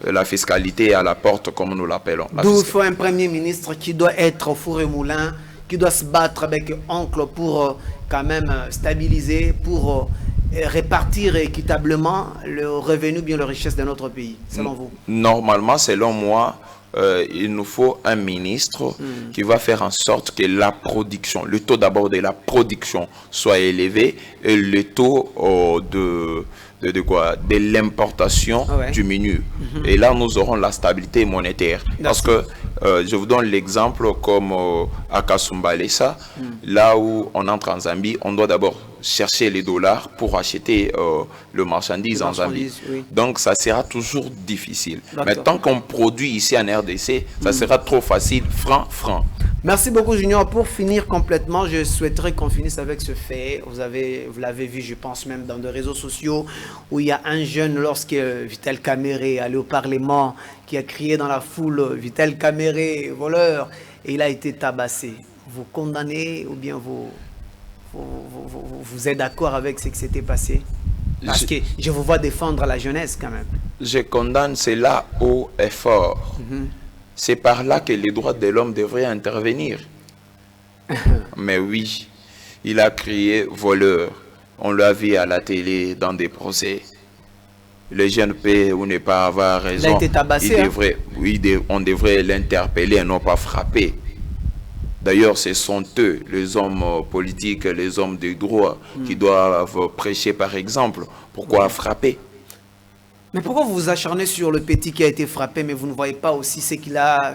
Speaker 2: la fiscalité à la porte, comme nous l'appelons.
Speaker 1: D'où il faut un Premier ministre qui doit être au four et moulin, qui doit se battre avec oncle pour quand même stabiliser, pour répartir équitablement le revenu, bien la richesse de notre pays, selon vous?
Speaker 2: Normalement, selon moi, il nous faut un ministre qui va faire en sorte que la production, le taux d'abord de la production soit élevé et le taux de l'importation diminue. Et là, nous aurons la stabilité monétaire. Parce que, je vous donne l'exemple comme à Kasumbalesa, là où on entre en Zambie, on doit d'abord chercher les dollars pour acheter le marchandise en Zambie. Oui. Donc, ça sera toujours difficile. Mais tant qu'on produit ici en RDC, ça sera trop facile, franc.
Speaker 1: Merci beaucoup, Junior. Pour finir complètement, je souhaiterais qu'on finisse avec ce fait. Vous l'avez vu, je pense même dans des réseaux sociaux, où il y a un jeune, lorsque Vital Kamerhe est allé au Parlement, qui a crié dans la foule « Vital Kamerhe, voleur !» et il a été tabassé. Vous condamnez ou bien vous êtes d'accord avec ce qui s'était passé? Parce que je vous vois défendre la jeunesse quand même.
Speaker 2: Je condamne cela haut et fort. C'est par là que les droits de l'homme devraient intervenir. Mais oui, il a crié voleur. On l'a vu à la télé dans des procès. Les jeunes peuvent ou ne pas avoir raison.
Speaker 1: Il a été tabassé.
Speaker 2: On devrait l'interpeller et non pas frapper. D'ailleurs, ce sont eux, les hommes politiques, les hommes de droit, qui doivent prêcher par exemple. Pourquoi frapper?
Speaker 1: Mais pourquoi vous vous acharnez sur le petit qui a été frappé, mais vous ne voyez pas aussi ce qu'il a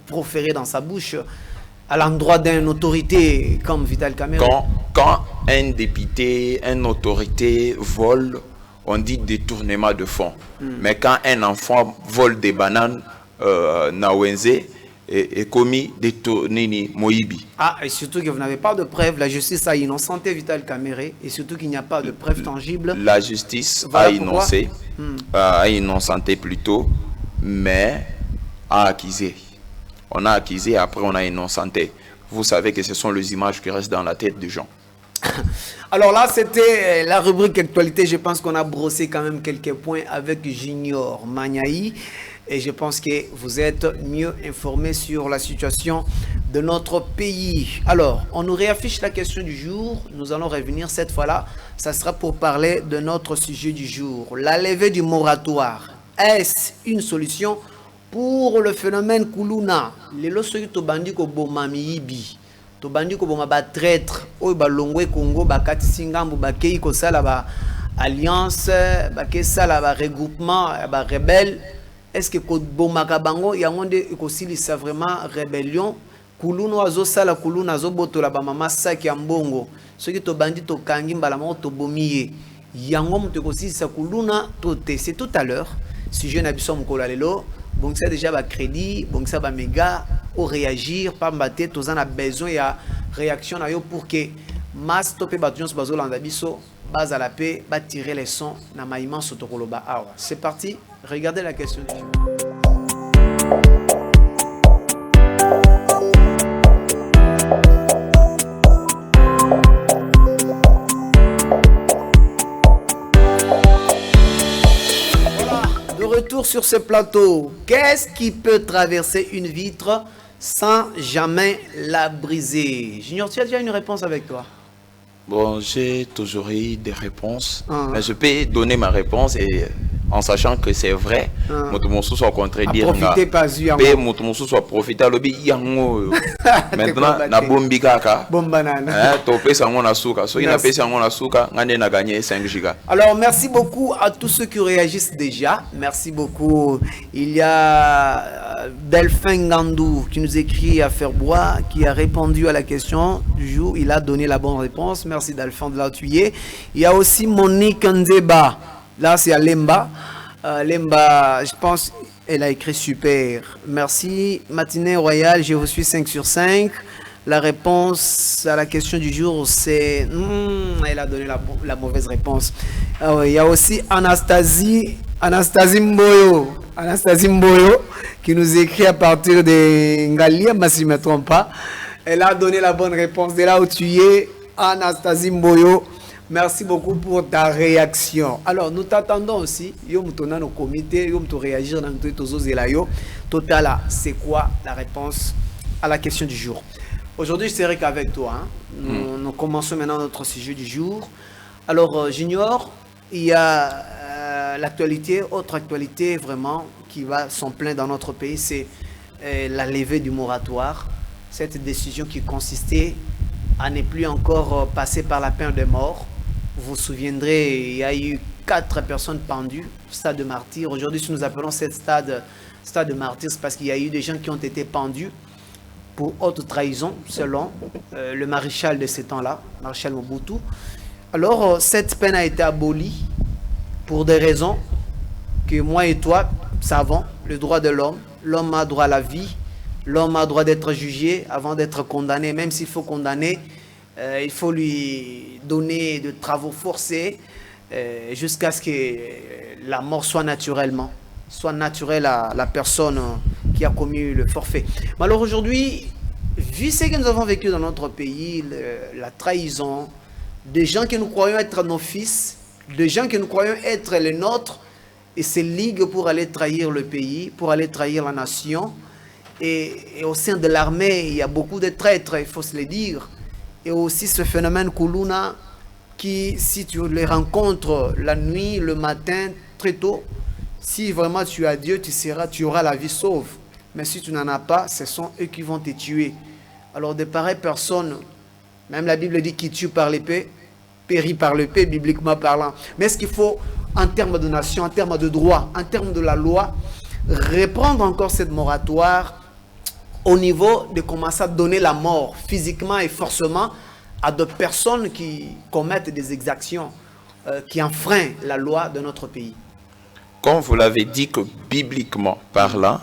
Speaker 1: proféré dans sa bouche à l'endroit d'une autorité comme Vital Kamerhe?
Speaker 2: Quand un député, une autorité vole, on dit détournement de fonds. Mais quand un enfant vole des bananes, Nawenze est commis détourné Moïbi.
Speaker 1: Ah, et surtout que vous n'avez pas de preuves. La justice a innocenté Vital Kamerhe et surtout qu'il n'y a pas de preuves tangibles.
Speaker 2: La justice a innocenté plutôt, mais a accusé. On a accusé, après on a innocenté. Vous savez que ce sont les images qui restent dans la tête des gens.
Speaker 1: Alors là, c'était la rubrique actualité. Je pense qu'on a brossé quand même quelques points avec Junior Magnaï. et je pense que vous êtes mieux informés sur la situation de notre pays. Alors, on nous réaffiche la question du jour. Nous allons revenir cette fois-là. Ça sera pour parler de notre sujet du jour. La levée du moratoire. Est-ce une solution pour le phénomène Kuluna? Lelo soki to bandi ko boma miyibi. To bandi ko boma ba traître. Oyo ba longwe Congo ba katisi ngambu ba kei ko sala ba alliance, ba ke sala ba regroupement ba rebelle. Est-ce que ko boma ka bango yango nde ko silisa vraiment rébellion? Kuluna azo sala kuluna azo botola ba mama saki ya mbongo. Soki to bandi to kangi mbala mo to bomiye. Yango mte ko silisa kuluna to te. C'est tout à l'heure. Si je n'ai pas mukolo lelo, bon ça déjà ba crédit, bon ça ba méga au réagir, pas mbaté, tous en a besoin il y a réaction na yo pour que masse topé batons bazo landa biso, base à la paix, ba tirer les sons na maïman sotokoloba awa. C'est parti, regardez la question du jour. Retour sur ce plateau. Qu'est-ce qui peut traverser une vitre sans jamais la briser? Junior, tu as déjà une réponse avec toi?
Speaker 2: Bon, j'ai toujours eu des réponses. Mais je peux donner ma réponse et en sachant que c'est vrai, mon soit contredire.
Speaker 1: Profitez pas du
Speaker 2: mon soit profiter le yango. Maintenant, na bombi kaka.
Speaker 1: Bombanana.
Speaker 2: Topé sango na suka. So ina pesa sango na suka, ngane na gagné 5 gigas.
Speaker 1: Alors, merci beaucoup à tous ceux qui réagissent déjà. Merci beaucoup. Il y a Delphin Gandou qui nous écrit à Ferbois, qui a répondu à la question du jour. Il a donné la bonne réponse. Merci Delphin de l'appuyer. Il y a aussi Monique Ndeba. Là, c'est à Lemba. Lemba, je pense, elle a écrit super. Merci. Matinée royale, je vous suis 5 sur 5. La réponse à la question du jour, c'est... elle a donné la mauvaise réponse. Il y a aussi Anastasie Mboyo. Anastasie Mboyo, qui nous écrit à partir de Ngalia, mais si je ne me trompe pas. Elle a donné la bonne réponse. De là où tu es, Anastasie Mboyo. Merci beaucoup pour ta réaction. Alors, nous t'attendons aussi. Yo mutona no comité, yo muto réagir dans tous les zélayos. Total, c'est quoi la réponse à la question du jour? Aujourd'hui, je serai qu'avec toi. Hein. Nous commençons maintenant notre sujet du jour. Alors, Junior, il y a l'actualité, autre actualité vraiment qui va s'en plein dans notre pays, c'est la levée du moratoire. Cette décision qui consistait à ne plus encore passer par la peine de mort. Vous vous souviendrez, il y a eu 4 personnes pendues, stade de martyr. Aujourd'hui, si nous appelons cette stade de martyr, c'est parce qu'il y a eu des gens qui ont été pendus pour haute trahison, selon le maréchal de ces temps-là, maréchal Mobutu. Alors, cette peine a été abolie pour des raisons que moi et toi savons. Le droit de l'homme, l'homme a droit à la vie, l'homme a droit d'être jugé avant d'être condamné. Même s'il faut condamner, il faut lui donner de travaux forcés jusqu'à ce que la mort soit naturelle à la personne qui a commis le forfait. Mais alors aujourd'hui, vu ce que nous avons vécu dans notre pays, la trahison, des gens que nous croyons être nos fils, des gens que nous croyons être les nôtres, et se liguent pour aller trahir le pays, pour aller trahir la nation. Et au sein de l'armée, il y a beaucoup de traîtres, il faut se le dire. Et aussi ce phénomène Kuluna qui, si tu les rencontres la nuit, le matin, très tôt, si vraiment tu as Dieu, tu auras la vie sauve. Mais si tu n'en as pas, ce sont eux qui vont te tuer. Alors de pareilles personnes, même la Bible dit qui tue par l'épée, périt par l'épée, bibliquement parlant. Mais est-ce qu'il faut, en termes de nation, en termes de droit, en termes de la loi, reprendre encore cette moratoire au niveau de commencer à donner la mort physiquement et forcément à des personnes qui commettent des exactions qui enfreignent la loi de notre pays?
Speaker 2: Comme vous l'avez dit, que bibliquement parlant,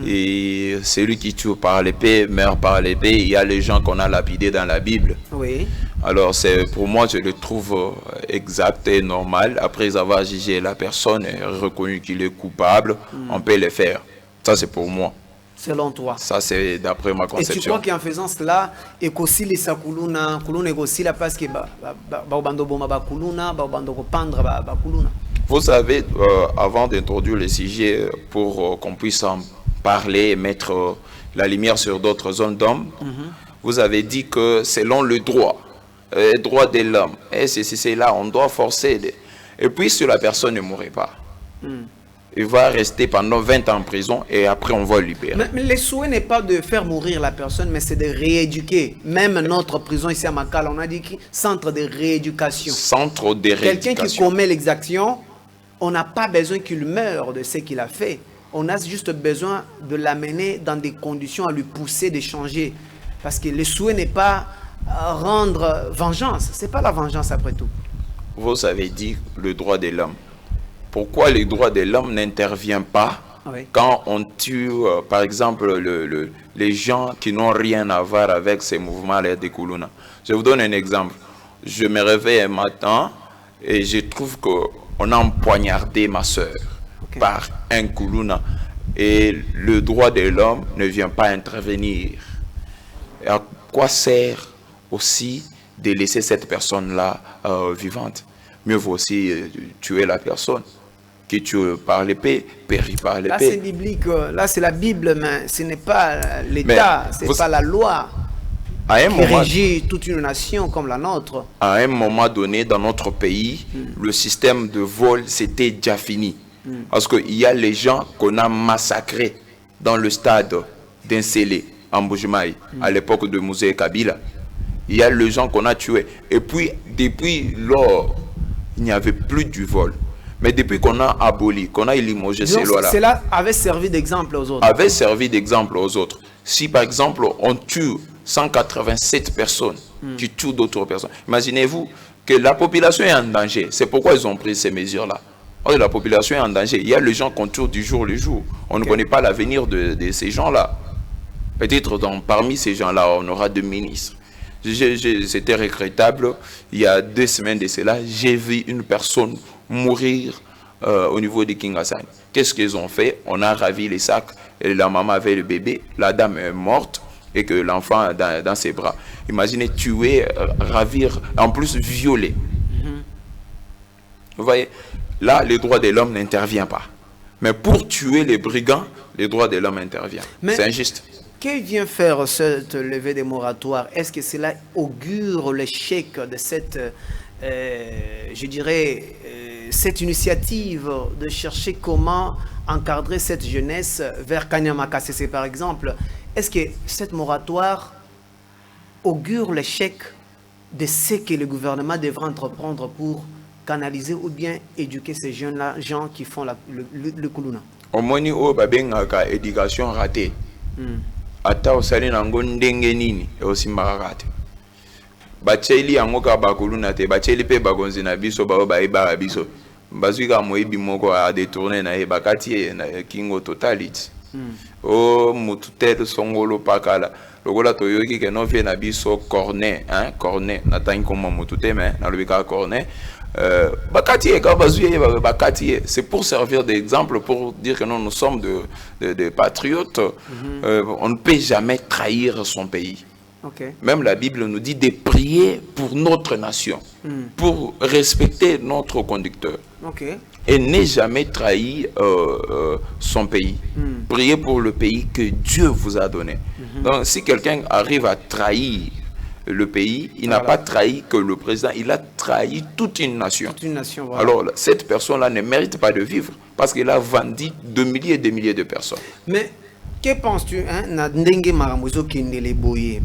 Speaker 2: et celui qui tue par l'épée meurt par l'épée, il y a les gens qu'on a lapidés dans la Bible.
Speaker 1: Oui.
Speaker 2: Alors pour moi, je le trouve exact et normal. Après avoir jugé la personne et reconnu qu'il est coupable, on peut le faire. Ça, c'est pour moi.
Speaker 1: Selon toi.
Speaker 2: Ça, c'est d'après ma conception.
Speaker 1: Et tu crois qu'en faisant cela, et qu'aussi les sakuluna, kuluna et aussi la parce que ba bando boma ba kuluna, ba bando ko pandra ba kuluna.
Speaker 2: Vous savez, avant d'introduire le sujet pour qu'on puisse en parler et mettre la lumière sur d'autres zones d'hommes, vous avez dit que selon le droit de l'homme, et c'est là, on doit forcer. Et puis si la personne ne mourrait pas, il va rester pendant 20 ans en prison et après on va le libérer.
Speaker 1: Mais le souhait n'est pas de faire mourir la personne, mais c'est de rééduquer. Même notre prison ici à Makala, on a dit centre de rééducation.
Speaker 2: Centre de rééducation.
Speaker 1: Quelqu'un qui commet l'exaction, on n'a pas besoin qu'il meure de ce qu'il a fait. On a juste besoin de l'amener dans des conditions à lui pousser de changer. Parce que le souhait n'est pas rendre vengeance. Ce n'est pas la vengeance après tout.
Speaker 2: Vous avez dit le droit de l'homme. Pourquoi le droit de l'homme n'intervient pas quand on tue, par exemple, les gens qui n'ont rien à voir avec ces mouvements-là de Kuluna? Je vous donne un exemple. Je me réveille un matin et je trouve qu'on a empoignardé ma soeur par un Kuluna. Et le droit de l'homme ne vient pas intervenir. Et à quoi sert aussi de laisser cette personne-là vivante? Mieux vaut aussi tuer la personne qui tue par l'épée, périt par l'épée.
Speaker 1: Là c'est biblique, là c'est la Bible, mais ce n'est pas l'État, ce n'est pas la loi qui régit toute une nation comme la nôtre.
Speaker 2: À un moment donné, dans notre pays, le système de vol, c'était déjà fini. Parce qu'il y a les gens qu'on a massacrés dans le stade d'Insélé, en Bujumaï, à l'époque de Mouzé Kabila. Il y a les gens qu'on a tués. Et puis, depuis lors, il n'y avait plus du vol. Mais depuis qu'on a aboli, qu'on a limogé ces lois-là...
Speaker 1: Cela avait servi d'exemple aux autres.
Speaker 2: Avait servi d'exemple aux autres. Si, par exemple, on tue 187 personnes qui tuent d'autres personnes, imaginez-vous que la population est en danger. C'est pourquoi ils ont pris ces mesures-là. La population est en danger. Il y a les gens qu'on tue du jour au jour. On ne connaît pas l'avenir de ces gens-là. Peut-être parmi ces gens-là, on aura deux ministres. C'était regrettable. Il y a 2 semaines de cela, j'ai vu une personne mourir au niveau de Kingasani. Qu'est-ce qu'ils ont fait? On a ravi les sacs. Et la maman avait le bébé. La dame est morte et que l'enfant dans ses bras. Imaginez tuer, ravir, en plus violer. Vous voyez, là, le droit de l'homme n'intervient pas. Mais pour tuer les brigands, le droit de l'homme intervient. C'est injuste.
Speaker 1: Que vient faire cette levée des moratoires? Est-ce que cela augure l'échec de cette, je dirais, cette initiative de chercher comment encadrer cette jeunesse vers Kanyamakasese par exemple? Est-ce que cette moratoire augure l'échec de ce que le gouvernement devra entreprendre pour canaliser ou bien éduquer ces jeunes-là, gens qui font le Kuluna?
Speaker 2: Au moins, il y a une éducation ratée. Ata osali nango ndenge nini e osimbakate bacheli yango ka bakuluna te bacheli pe bakonzi na biso ba ba biso bazwika moyibi moko a détourner na e bakati na kingo totality o mututelo songolo pakala lokola toyoki ke no vie na biso cornet cornet na tangi comme mutute mais na lobika cornet c'est pour servir d'exemple, pour dire que nous sommes de patriotes. On ne peut jamais trahir son pays. Même la Bible nous dit de prier pour notre nation, pour respecter notre conducteur. Et ne jamais trahir son pays. Priez pour le pays que Dieu vous a donné. Donc si quelqu'un arrive à trahir le pays, il n'a pas trahi que le président, il a trahi toute une nation. Voilà. Alors, cette personne-là ne mérite pas de vivre parce qu'il a vendu des milliers et des milliers de personnes.
Speaker 1: Mais, que penses-tu,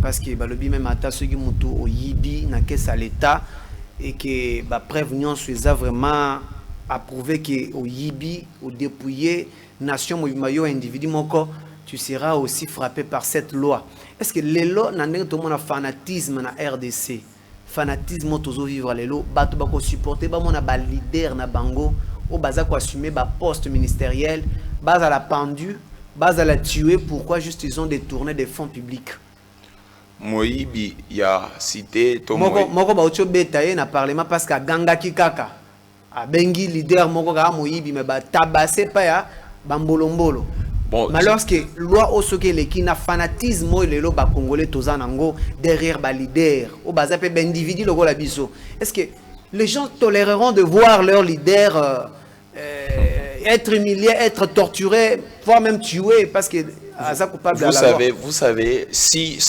Speaker 1: parce que le même atta ce qui mutu au yibi na kesa l'état et que ba prévention soit vraiment approuvé que au yibi au dépouiller nation mayo individu moko tu seras aussi frappé par cette loi. Est-ce que les lois n'ont pas un fanatisme na RDC? Fanatisme toujours vivre les lois, bato bako supporter ba mona ba leader na bango, au baza ko assumer ba poste ministériel, baza la pendu, baza la tuer, pourquoi juste ils ont détourné des fonds publics?
Speaker 2: Moyibi ya cité to
Speaker 1: moko ba ocho betaye na parlement parce que ganga kikaka. A bengi leader moko ka moyibi me ba tabasser pa ya bambolombolo. Bon, mais lorsque loi au soke le qui na fanatisme le lo ba congolais tozanango derrière ba leader au bazape ba individu logo la biso, est-ce que les gens toléreront de voir leur leader être humilié, être torturé, voire même tué parce que coupable à la loi.
Speaker 2: Vous savez, si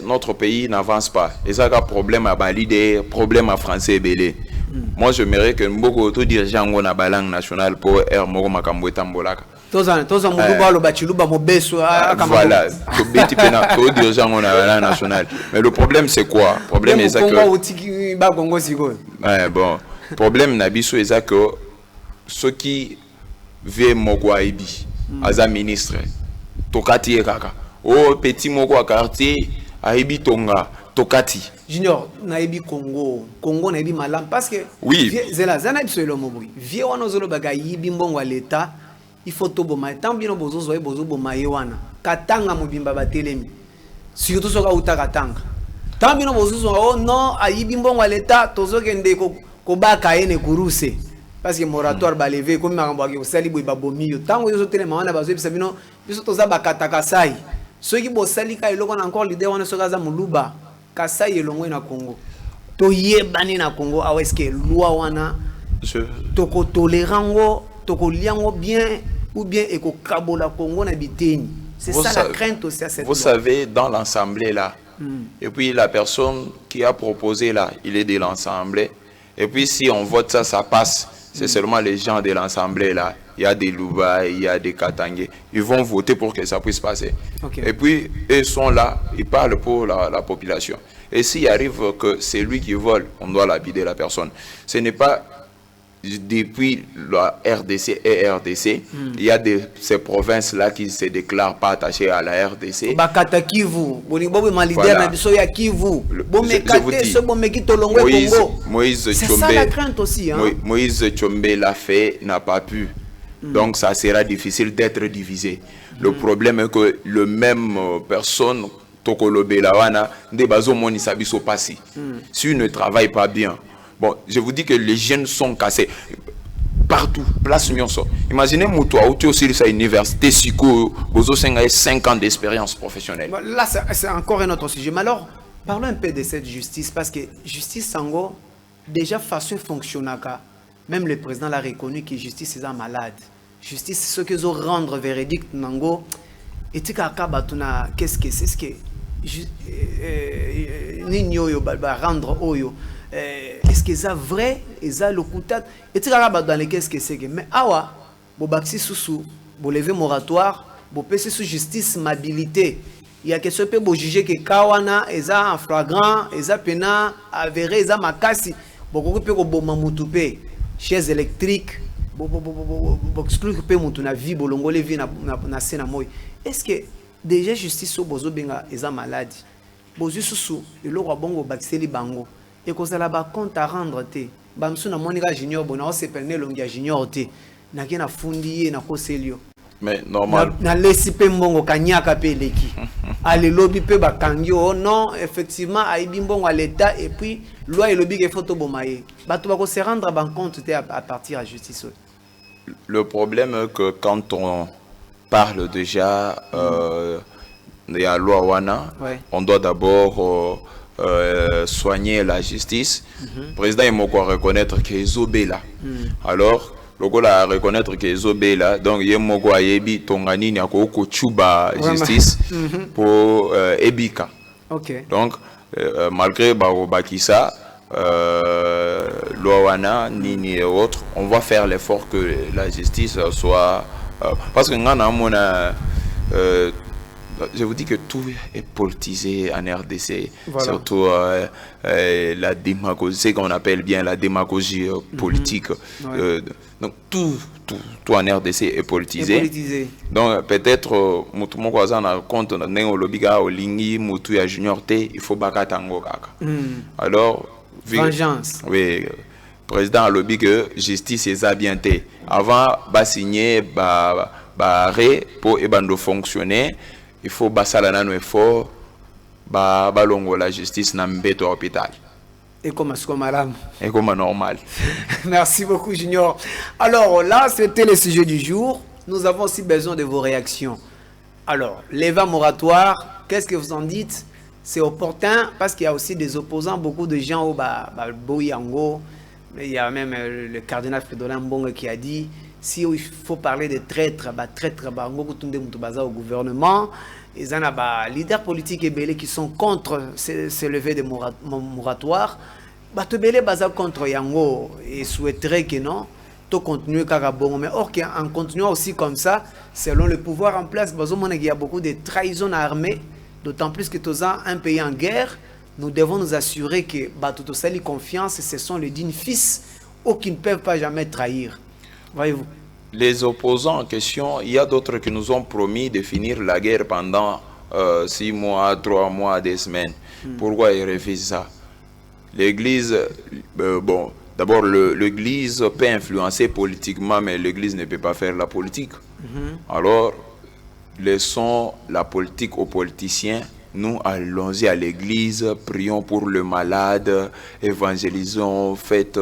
Speaker 2: notre pays n'avance pas, et ça a un problème à Balide, problème à français belé. Moi, j'aimerais que beaucoup de dirigeants ont la langue nationale pour Air Moro Makambo Tambolaka.
Speaker 1: Voilà, tous les
Speaker 2: dirigeants ont la langue nationale. Mais le problème, c'est quoi? Le problème est que. Bon, le problème, c'est que ceux qui vivent Moko Aibi, Aza ministre, Tokati et Kaka. Oh, petit Moko à quartier, Aibi Tonga, Tokati.
Speaker 1: Junior, Naibi Congo, Congo Naibi Malam, parce que.
Speaker 2: Oui.
Speaker 1: Zela, Zanaib Solo Mobri. Vieux Wanozolo Bagayi, Bimbongo à l'État, il faut tout bon. Tant bien Bozo Zoé Bozo Bomaïwana. Katanga Mobimba Batelemi. Surtout sur Kauta Katanga. Tant bien Bozo Zoé, oh non, Aïe Bimbongo à l'État, Tozo Kende Kobaka Ene Kuruse. Parce que moratoire ba levé comme Marambouaki au Sali Bomiyo. Tant que vous êtes les Bazo Sabino, ils sont aux Abakatakasai. Ceux qui bossent Salika et Logan encore l'idée on est sur Gaza Muluba. Kasai elongwe na Congo. To yebani na Congo aweske loi wana. Toko tolérango, toko liango bien ou bien eko kabola Congo na biteni. C'est ça la crainte aussi à cette loi.
Speaker 2: Vous savez dans l'assemblée là. Et puis la personne qui a proposé là, il est de l'assemblée. Et puis si on vote ça, ça passe. C'est seulement les gens de l'assemblée là. Il y a des Louba, il y a des Katangé. Ils vont voter pour que ça puisse passer. Okay. Et puis, ils sont là, ils parlent pour la population. Et s'il arrive que c'est lui qui vole, on doit lapider la personne. Ce n'est pas depuis la RDC et RDC, il y a ces provinces-là qui ne se déclarent pas attachées à la RDC.
Speaker 1: C'est ça la crainte aussi. Hein?
Speaker 2: Moïse Tchombe l'a fait, n'a pas pu. Donc ça sera difficile d'être divisé. Le problème est que le même personne, Tokolo Belawana, de Bazo Monisabiso Passi, s'il ne travaille pas bien, bon, je vous dis que les jeunes sont cassés. Partout, place Nyonso. Imaginez Moutoua, où tu es aussi à l'université, Siko, Bozo Sengaï, 5 ans d'expérience professionnelle.
Speaker 1: Là, c'est encore un autre sujet. Mais alors, parlons un peu de cette justice, parce que justice Sango, déjà façon fonctionnaka, même le président l'a reconnu que justice est malade. Justice, ce que vous rendre véridique, Nango, et tu as qu'est-ce que c'est ce que Nino rendre Oyo. Est-ce que c'est vrai? Est-ce que le coutat? Et tu as dans les qu'est-ce que c'est que mais awa, bo baxi sous, bo lever moratoire, bo pèse sous justice mabilité. Il y a que ce peut bo juger que kawana eza en flagrant, eza pena avéré, eza makasi, bo ko peut ko bo mamutupe, chaises électriques. Exclure que mon na vie bolongo le vie na sena moy. Est-ce que déjà justice so bozo benga eza maladie bozo susu le roi bongo baxeli bango et ko sala ba compte à rendre te bamsu na monika junior bona o se pene longia junior te na kena fundi na ko selio
Speaker 2: mais normal
Speaker 1: na lesi pe mbongo kanyaka pe leki ale lobby pe ba kangio non effectivement aibi mbongo à l'état et puis loi et lobby ke photo bomaye bato ba ko se rendre ban compte te à partir à justice.
Speaker 2: Le problème est que quand on parle déjà de la loi Wana, on doit d'abord soigner la justice. Le président il m'a reconnaître que Ezobé là. Alors, le gars a reconnaître que Ezobé là, donc il m'a dit Tongani n'y a qu'au chuba justice pour Ebika. Donc, malgré Bakissa, Loawana, Nini et autres, on va faire l'effort que la justice soit. Parce que je vous dis que tout est politisé en RDC, voilà. Surtout la démagogie, ce qu'on appelle bien la démagogie politique. Donc tout en RDC est politisé. Donc peut-être Moutoumou Kwazan a compte au Lobiga, au Lingi, Moutou ya Junior T, il faut Bakatango Kaka. Alors,
Speaker 1: vengeance.
Speaker 2: Oui, président a lobby que justice est bien té. Avant de signer arrêt pour ebando fonctionner, il faut basalana no effort balongo la justice na mbeto hôpital.
Speaker 1: Et comme madame.
Speaker 2: Et comme normal.
Speaker 1: Merci beaucoup Junior. Alors là, c'était le sujet du jour. Nous avons aussi besoin de vos réactions. Alors, l'éva moratoire, qu'est-ce que vous en dites? C'est opportun parce qu'il y a aussi des opposants, beaucoup de gens au Boyango. Il y a même le cardinal Fridolin Mbongo qui a dit si il faut parler de traîtres, au gouvernement, ils ont des leaders politiques et qui sont contre ces levées de moratoire. Ils contre Yango et souhaiteraient que non, tout continue bon. Mais or, en continuant aussi comme ça, selon le pouvoir en place, il y a beaucoup de trahisons armées, d'autant plus que tous un pays en guerre. Nous devons nous assurer que tout ça, les confiance, ce sont les dignes fils qui ne peuvent pas jamais trahir. Voyez-vous.
Speaker 2: Les opposants en question, il y a d'autres qui nous ont promis de finir la guerre pendant 6 mois, 3 mois, des semaines. Pourquoi ils refusent ça? L'Église, bon, d'abord l'Église peut influencer politiquement, mais l'Église ne peut pas faire la politique. Alors, laissons la politique aux politiciens. Nous allons-y à l'église, prions pour le malade, évangélisons, faites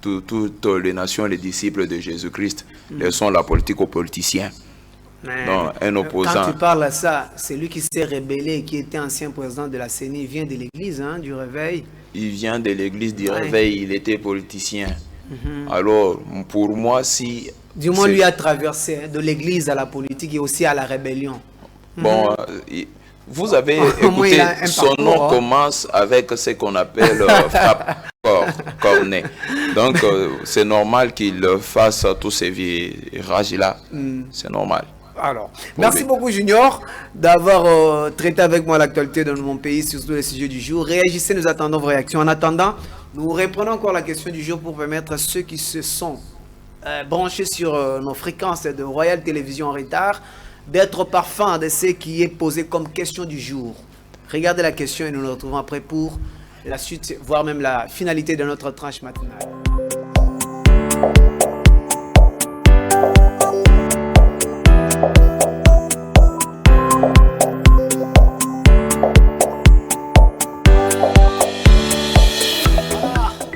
Speaker 2: toutes les nations, les disciples de Jésus-Christ. Laissons la politique aux politiciens. Non, un opposant.
Speaker 1: Quand tu parles à ça, c'est lui qui s'est rébellé, qui était ancien président de la CENI, il vient de l'église, hein, du réveil.
Speaker 2: Il vient de l'église du réveil, il était politicien. Alors, pour moi, si...
Speaker 1: Du moins, lui a traversé de l'église à la politique et aussi à la rébellion.
Speaker 2: Bon, vous avez écouté, son nom commence avec ce qu'on appelle frappe cornet. Donc, c'est normal qu'il fasse tous ces virages-là. C'est normal.
Speaker 1: Alors, merci beaucoup Junior d'avoir traité avec moi l'actualité de mon pays, surtout les sujets du jour. Réagissez, nous attendons vos réactions. En attendant, nous reprenons encore la question du jour pour permettre à ceux qui se sont branchés sur nos fréquences de Royal Télévision en retard d'être parfum de ce qui est posé comme question du jour. Regardez la question et nous nous retrouvons après pour la suite, voire même la finalité de notre tranche matinale.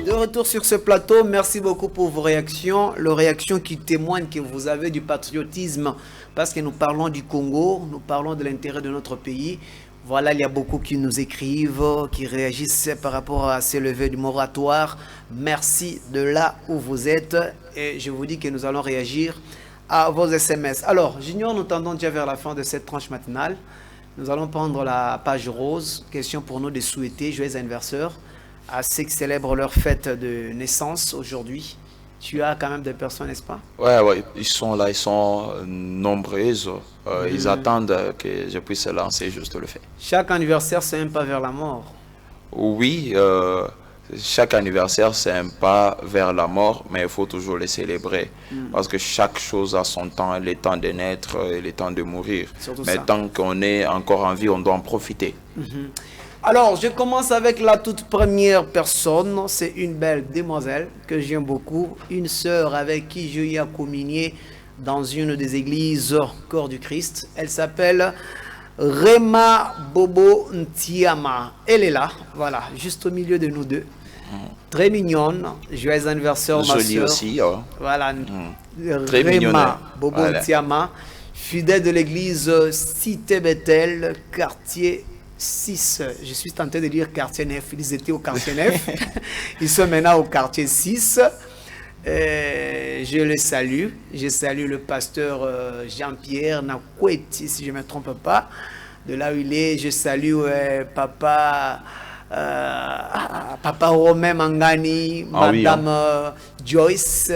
Speaker 1: Retour sur ce plateau, merci beaucoup pour vos réactions, les réactions qui témoignent que vous avez du patriotisme, parce que nous parlons du Congo, nous parlons de l'intérêt de notre pays. Voilà, il y a beaucoup qui nous écrivent, qui réagissent par rapport à ces levées du moratoire. Merci de là où vous êtes et je vous dis que nous allons réagir à vos SMS. Alors, Junior, nous tendons déjà vers la fin de cette tranche matinale. Nous allons prendre la page rose. Question pour nous de souhaiter joyeux anniversaire à ceux qui célèbrent leur fête de naissance aujourd'hui. Tu as quand même des personnes, n'est-ce pas?
Speaker 2: Ouais, ils sont là, ils sont nombreuses. Ils attendent que je puisse lancer juste le fait.
Speaker 1: Chaque anniversaire, c'est un pas vers la mort.
Speaker 2: Oui, chaque anniversaire, c'est un pas vers la mort, mais il faut toujours les célébrer. Parce que chaque chose a son temps, le temps de naître et le temps de mourir. Surtout mais ça. Tant qu'on est encore en vie, on doit en profiter.
Speaker 1: Alors, je commence avec la toute première personne. C'est une belle demoiselle que j'aime beaucoup. Une sœur avec qui j'ai communié dans une des églises Corps du Christ. Elle s'appelle Rema Bobo Ntiama. Elle est là, voilà, juste au milieu de nous deux. Très mignonne. Joyeux anniversaire, ma sœur.
Speaker 2: Aussi. Oh.
Speaker 1: Voilà,
Speaker 2: très
Speaker 1: Rema Bobo Ntiama, fidèle de l'église Cité Bethel, quartier 6, je suis tenté de dire quartier 9, ils étaient au quartier 9, ils sont maintenant au quartier 6, je les salue, je salue le pasteur Jean-Pierre Nakweti, si je ne me trompe pas, de là où il est, je salue papa Romain Mangani, madame Joyce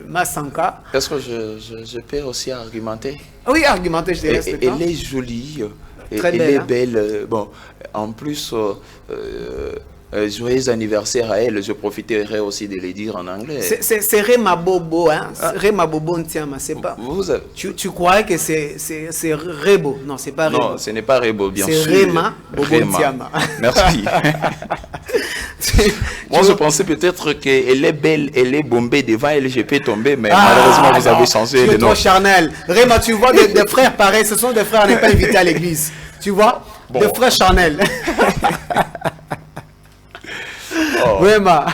Speaker 1: Massanka.
Speaker 2: Est-ce que je peux aussi argumenter?
Speaker 1: Oui, argumenter, je te laisse le temps.
Speaker 2: Elle est jolie.
Speaker 1: Très belle,
Speaker 2: elle est belle. Bon, en plus, joyeux anniversaire à elle. Je profiterai aussi de le dire en anglais.
Speaker 1: C'est Rema Bobo, hein? Rema Bobo Ntiama, c'est pas. Tu croyais que c'est Rebo? Non, c'est pas Rebo.
Speaker 2: Non, ce n'est pas Rebo, bien sûr.
Speaker 1: C'est Rema Bobo Ntiama.
Speaker 2: Merci. Moi, je pensais peut-être qu'elle est belle, elle est bombée devant elle, je peux tomber, mais malheureusement, vous avez changé le nom.
Speaker 1: Trop charnel. Rema, tu vois des frères pareils, ce sont des frères à ne pas inviter à l'église. Tu vois, bon. Des frères charnels. Rema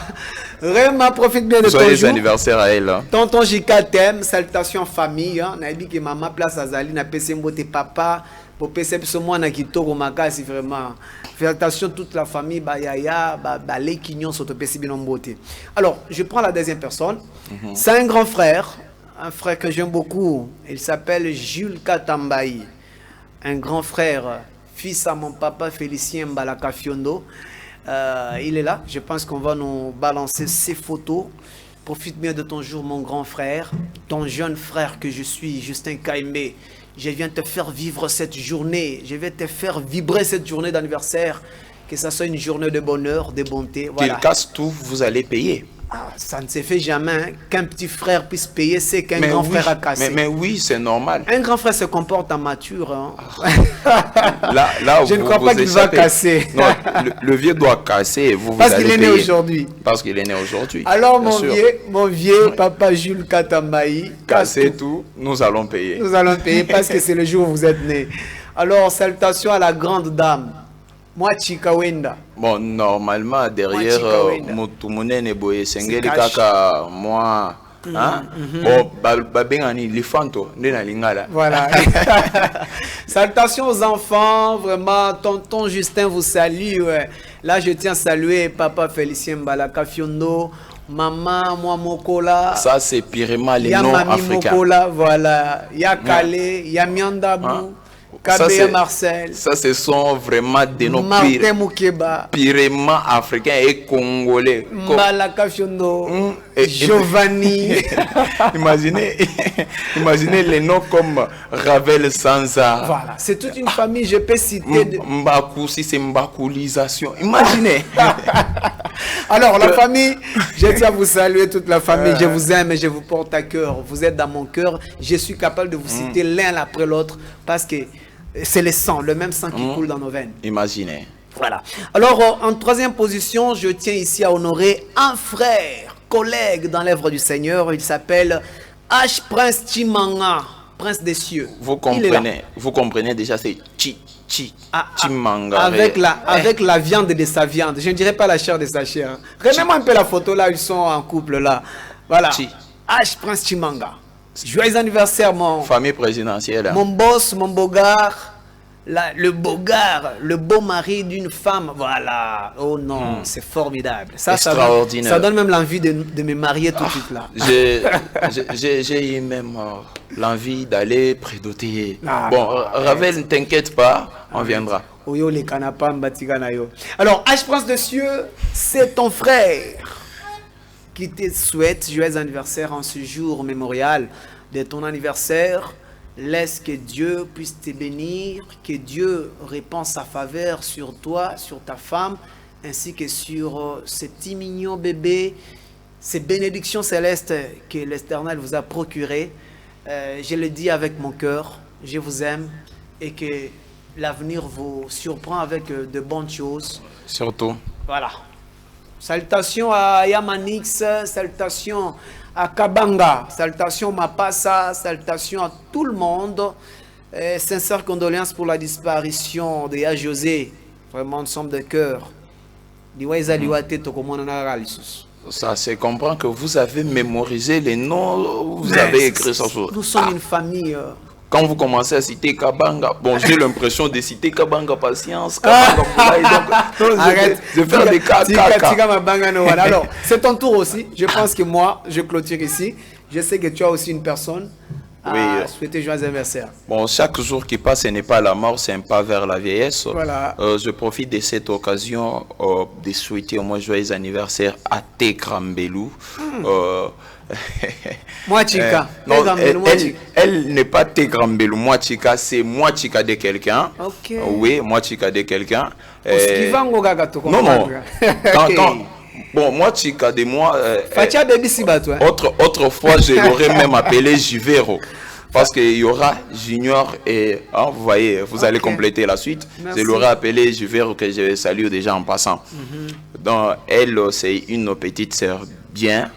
Speaker 1: Vraiment, profite bien de ton jour.
Speaker 2: Joyeux anniversaire à elle.
Speaker 1: Tonton Jika t'aime, salutations famille. Na dit que maman place Azali, na PC mbote papa, pour PC moi na kitoko makasi vraiment. Félicitations toute la famille, Bayaya, les Quignon sont au PC Binombote. Alors, je prends la deuxième personne. C'est un grand frère, un frère que j'aime beaucoup. Il s'appelle Jules Katambaï. Un grand frère, fils à mon papa Félicien Mbalaka Fiondo. Il est là. Je pense qu'on va nous balancer ses photos. Profite bien de ton jour, mon grand frère. Ton jeune frère que je suis, Justin Kaimbe. Je viens te faire vivre cette journée. Je vais te faire vibrer cette journée d'anniversaire. Que ça soit une journée de bonheur, de bonté. Voilà.
Speaker 2: Qu'il casse tout, vous allez payer.
Speaker 1: Ah, ça ne se fait jamais hein. Qu'un petit frère puisse payer, c'est qu'un grand frère a cassé.
Speaker 2: Mais oui, c'est normal.
Speaker 1: Un grand frère se comporte en mature. Hein.
Speaker 2: Là,
Speaker 1: je ne crois pas qu'il va casser.
Speaker 2: Non, le vieux doit casser.
Speaker 1: Parce qu'il est né aujourd'hui.
Speaker 2: Parce qu'il est né aujourd'hui.
Speaker 1: Alors mon vieux papa Jules Katambaï,
Speaker 2: cassez tout, nous allons payer.
Speaker 1: Nous allons payer parce que c'est le jour où vous êtes né. Alors, salutations à la grande dame. Moi, Chikawenda.
Speaker 2: Bon, normalement, derrière Moutoumounen et Boye Sengeli Kaka, moi. Hein? Bon, Babengani, Lifanto, Nena Lingala.
Speaker 1: Voilà. Salutations aux enfants, vraiment. Tonton Justin vous salue. Ouais. Là, je tiens à saluer Papa Félicien Mbalaka Fiondo. Maman, moi, Mokola.
Speaker 2: Ça, c'est purement les noms africains.
Speaker 1: Mokola, voilà. Ya Kale, ya Miandabou.
Speaker 2: Ça,
Speaker 1: Marcel.
Speaker 2: Ça, ce sont vraiment des noms purement africains et congolais.
Speaker 1: Mbalaka Fiondo, Giovanni.
Speaker 2: Imaginez les noms comme Ravel Sanza.
Speaker 1: Voilà, c'est toute une famille, je peux citer.
Speaker 2: Mbakou, si c'est Mbakoulisation. Imaginez.
Speaker 1: Alors, la famille, je tiens à vous saluer, toute la famille. Je vous aime et je vous porte à cœur. Vous êtes dans mon cœur. Je suis capable de vous citer l'un après l'autre parce que c'est le sang, le même sang qui coule dans nos veines.
Speaker 2: Imaginez.
Speaker 1: Voilà. Alors, en troisième position, je tiens ici à honorer un frère, collègue dans l'œuvre du Seigneur. Il s'appelle H. Prince Chimanga, Prince des cieux.
Speaker 2: Vous comprenez déjà, c'est Chimanga.
Speaker 1: Avec la viande de sa viande. Je ne dirais pas la chair de sa chair. Remets-moi un peu la photo là, ils sont en couple là. Voilà. H. Prince Chimanga. Joyeux anniversaire, mon...
Speaker 2: Famille présidentielle.
Speaker 1: Mon boss, mon bogard, le beau mari d'une femme. Voilà. Oh non, c'est formidable.
Speaker 2: Extraordinaire.
Speaker 1: Ça donne même l'envie de me marier tout de suite là.
Speaker 2: J'ai eu même l'envie d'aller prédoter. Bon, Ravel, ne t'inquiète pas, on viendra.
Speaker 1: Alors, H. Prince de Cieux, c'est ton frère qui te souhaite joyeux anniversaire en ce jour mémorial de ton anniversaire. Laisse que Dieu puisse te bénir, que Dieu répande sa faveur sur toi, sur ta femme, ainsi que sur ce petit mignon bébé, ces bénédictions célestes que l'Éternel vous a procurées. Je le dis avec mon cœur, je vous aime et que l'avenir vous surprend avec de bonnes choses.
Speaker 2: Surtout. Voilà.
Speaker 1: Salutations à Yamanix, salutations à Kabanga, salutations à Mapassa, salutations à tout le monde. Sincères condoléances pour la disparition de Ya José. Vraiment, nous sommes de cœur.
Speaker 2: Ça, c'est comprendre que vous avez mémorisé les noms, vous avez écrit ça.
Speaker 1: Nous sommes une famille.
Speaker 2: Quand vous commencez à citer Kabanga, bon, j'ai l'impression de citer Kabanga Patience, Kabanga Boulaye, donc
Speaker 1: arrête
Speaker 2: de faire des cas.
Speaker 1: Alors, c'est ton tour aussi. Je pense que moi, je clôture ici. Je sais que tu as aussi une personne à souhaiter joyeux anniversaire.
Speaker 2: Bon, chaque jour qui passe, ce n'est pas la mort, c'est un pas vers la vieillesse.
Speaker 1: Voilà.
Speaker 2: Je profite de cette occasion de souhaiter au moins joyeux anniversaire à Tekrambelou.
Speaker 1: Moi Chika.
Speaker 2: Non, elle n'est pas Tekrambelou. Moi Chika, c'est moi Chika de quelqu'un.
Speaker 1: Ok.
Speaker 2: Oui, moi Chika de quelqu'un.
Speaker 1: Non.
Speaker 2: Bon, moi Chika de moi.
Speaker 1: Autrefois,
Speaker 2: je l'aurais même appelé Jivero. Parce qu'il y aura Junior et vous voyez, vous allez compléter la suite.
Speaker 1: Merci.
Speaker 2: Je l'aurais appelé Jivero que je salue déjà en passant. Donc elle, c'est une petite sœur bien.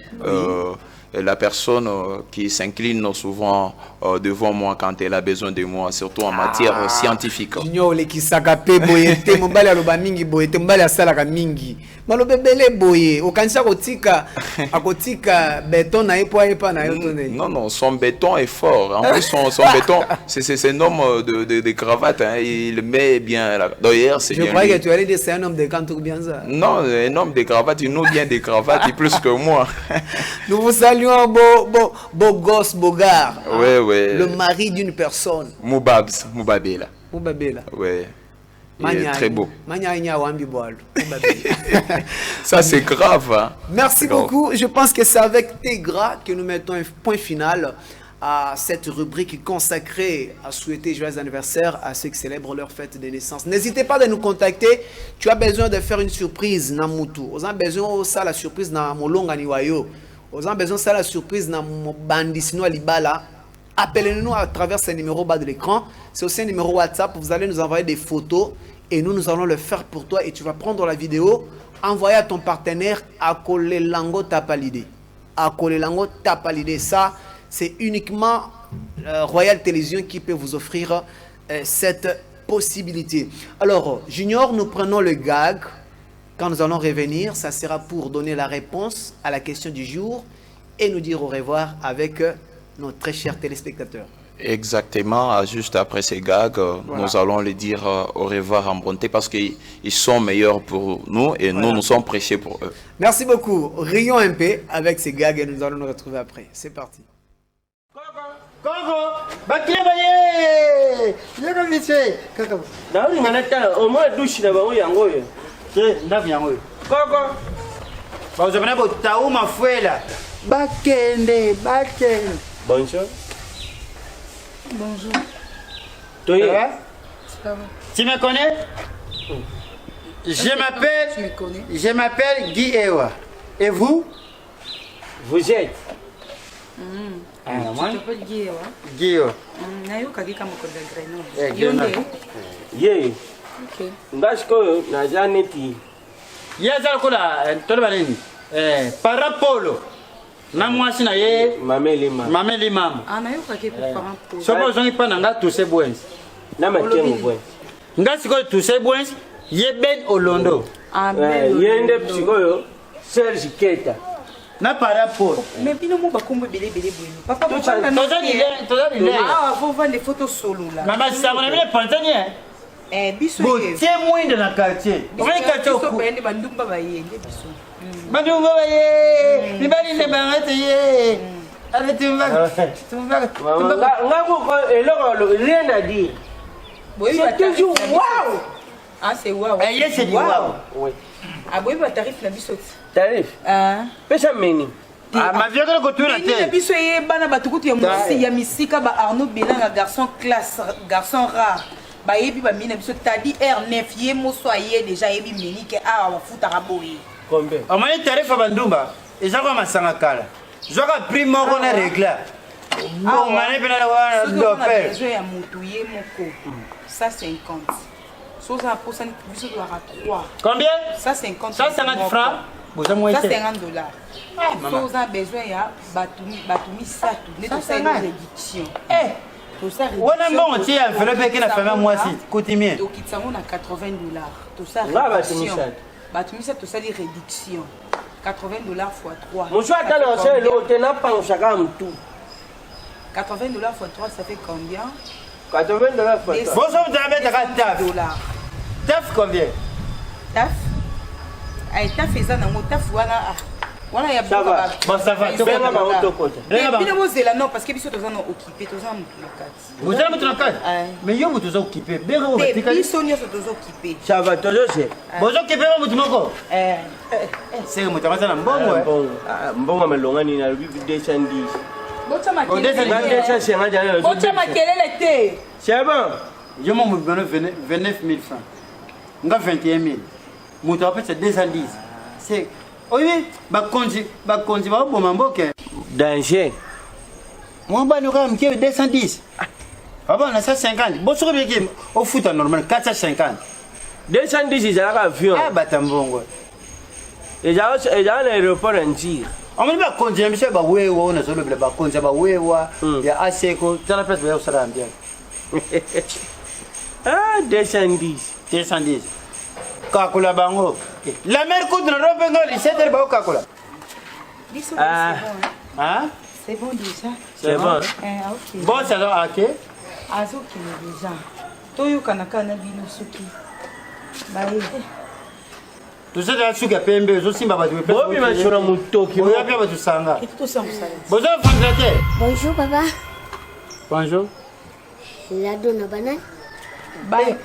Speaker 2: La personne qui s'incline souvent devant moi quand elle a besoin de moi, surtout en matière scientifique.
Speaker 1: Junior le kisaka pe boyete mobali aloba mingi boyete mobali asalaka mingi malobe bele boye okanisa kotika akotika béton na epo epa na yotone.
Speaker 2: Non, son béton est fort. En plus son béton c'est un homme de cravate, hein. Il met bien là. D'ailleurs, c'est bien.
Speaker 1: Je croyais que tu allais dire c'est un homme de cantour bien ça.
Speaker 2: Non, un homme de cravate, il nous bien des cravates, il plus que moi.
Speaker 1: Nous vous saluons beau gosse, beau gars.
Speaker 2: Ouais.
Speaker 1: Le mari d'une personne.
Speaker 2: Moubabela. Ouais. Il est très beau. Ça c'est grave. Hein?
Speaker 1: Merci beaucoup. Je pense que c'est avec Tegra que nous mettons un point final à cette rubrique consacrée à souhaiter joyeux anniversaire à ceux qui célèbrent leur fête de naissance. N'hésitez pas à nous contacter. Tu as besoin de faire une surprise dans Moutou. Vous avez besoin de faire la surprise dans Molonga Niwayo. Vous avez besoin de faire la surprise dans Bandisino Alibala. Appelez-nous à travers ce numéro bas de l'écran. C'est aussi un numéro WhatsApp. Vous allez nous envoyer des photos et nous allons le faire pour toi. Et tu vas prendre la vidéo, envoyer à ton partenaire Akolelango Tapalide. Akolelango Tapalide. Ça, c'est uniquement Royal Télévision qui peut vous offrir cette possibilité. Alors, Junior, nous prenons le gag. Quand nous allons revenir, ça sera pour donner la réponse à la question du jour et nous dire au revoir avec nos très chers téléspectateurs.
Speaker 2: Exactement, juste après ces gags, nous allons les dire au revoir en bonté parce qu'ils sont meilleurs pour nous et nous sommes prêchés pour eux.
Speaker 1: Merci beaucoup. Rions un peu avec ces gags et nous allons nous retrouver après. C'est parti.
Speaker 6: Bonjour.
Speaker 7: Bonjour.
Speaker 6: Ça va?
Speaker 7: Ça va.
Speaker 6: Tu me connais? Je m'appelle Guy Ewa. Et vous? Vous êtes?
Speaker 7: Tu t'appelles Guy Ewa?
Speaker 6: Guy Ewa.
Speaker 7: Nayoka kama kwa Grenoble.
Speaker 6: Yeye.
Speaker 7: Ok.
Speaker 6: Ndashiko na Janeti. Yaza kola tolba nini? Parapolo. Na mwasi na ye mameli mama
Speaker 7: Nayoka ke parent pour.
Speaker 6: Sobo zongi pa nanga tous ces boins. Na matengo boins. Ngasiko tous ces boins ye Ben Olondo. Yende psikoyo Serge Keta. Na parapolo.
Speaker 7: Mais bino mo bakombo belé boy. Papa
Speaker 6: toza
Speaker 7: ah, faut vendre des photos solo là.
Speaker 6: Mama ça on est pantanie.
Speaker 7: Biso
Speaker 6: ye. Témoin de la quartier. On est quartier
Speaker 7: ko bende bandumba ba yende biso.
Speaker 6: Bandumba ba ye. Ni bali ne bangate ye. Allez tu vas. Rien à dire.
Speaker 7: C'est toujours waouh. Ah c'est waouh.
Speaker 6: C'est du waouh.
Speaker 7: Oui. Ah boy ba tarif na biso.
Speaker 6: Tarif. Pesa meni. Ma vie que le tour la
Speaker 7: tête. Ni biso ye bana batukutu ya musi ya misika ba Arnaud Belanga garçon rare. Ba yebi ba mina biso tadi R9 ye moso aye déjà yebi meni ke a wa futa raboye.
Speaker 6: Combien? On m'a dit tarif bandumba. Et ça va masanga kala. Zoka prix moko na régla. Bon mané bena wa d'offert.
Speaker 7: Je ya mutu ye moko. Ça 50. Soza pour ça biso doit à 3.
Speaker 6: Combien?
Speaker 7: Ça 50.
Speaker 6: Ça 50 francs.
Speaker 7: Ça $50. Soza besoin ya batumi satu. Ne to ça une réduction.
Speaker 6: Wana bon ti a fait le na famille moi si coutumier.
Speaker 7: Donc il s'en a $80. Tout ça réduction. Batumi ça tout ça des réductions. $80 fois 3.
Speaker 6: Mon choix dans l'ancien l'autre n'a pas chacun tout.
Speaker 7: $80 fois 3 ça fait combien?
Speaker 6: $80 fois 3. Bon ça vous avez $taf. Taf combien?
Speaker 7: Taf. Ay taf ça na mo taf voilà ya
Speaker 6: ça va. Bon ça va. Benga ba auto compte.
Speaker 7: Benga ba. Non parce que biso toza na occupé toza mutu na kati.
Speaker 6: Vous allez mutu na kati. Mais yo mutu zo occupé. Benga ba tika.
Speaker 7: Biso nyo toza occupé.
Speaker 6: Ça va tozo c'est. Bozo occupé ba mutu moko. C'est mutu maza na mbongo. Mbongo melonga ni na 210.
Speaker 7: Bota makelele. Bota makelele te.
Speaker 6: C'est bon. Yo mo me donne 29 000 francs. Nga 21 000. Mutu après c'est 210. C'est oui, bakonzi ba bomamboke. Danger. Moi ba nous ram 210. Ah bon, on a 150. Bon sur bien qui au foot normal 450. 210 ils ont avion. Ah batambongo. Et j'ai l'aéroport en tir. On va continuer, monsieur, on a solo le continuer, il y a assez que tu as la place de ça bien.
Speaker 8: Ah, 210.
Speaker 6: 210. Kakula bango. La mère coûte dans le lycée de Kakula.
Speaker 8: Ah.
Speaker 6: Hein?
Speaker 7: C'est bon déjà.
Speaker 8: C'est bon.
Speaker 7: Ok.
Speaker 6: Bon, c'est là, ok.
Speaker 7: Azoki déjà. Toyo kanaka na bino soki. Bae.
Speaker 6: Tu sais là suka pembe zo simba ba tu
Speaker 8: Bon, mais ma chora mutoki.
Speaker 6: On y a bien tu sanga.
Speaker 7: Et tout ça vous savez.
Speaker 6: Bonjour Français.
Speaker 9: Bonjour papa.
Speaker 6: Bonjour.
Speaker 9: La donne banane.
Speaker 7: Bae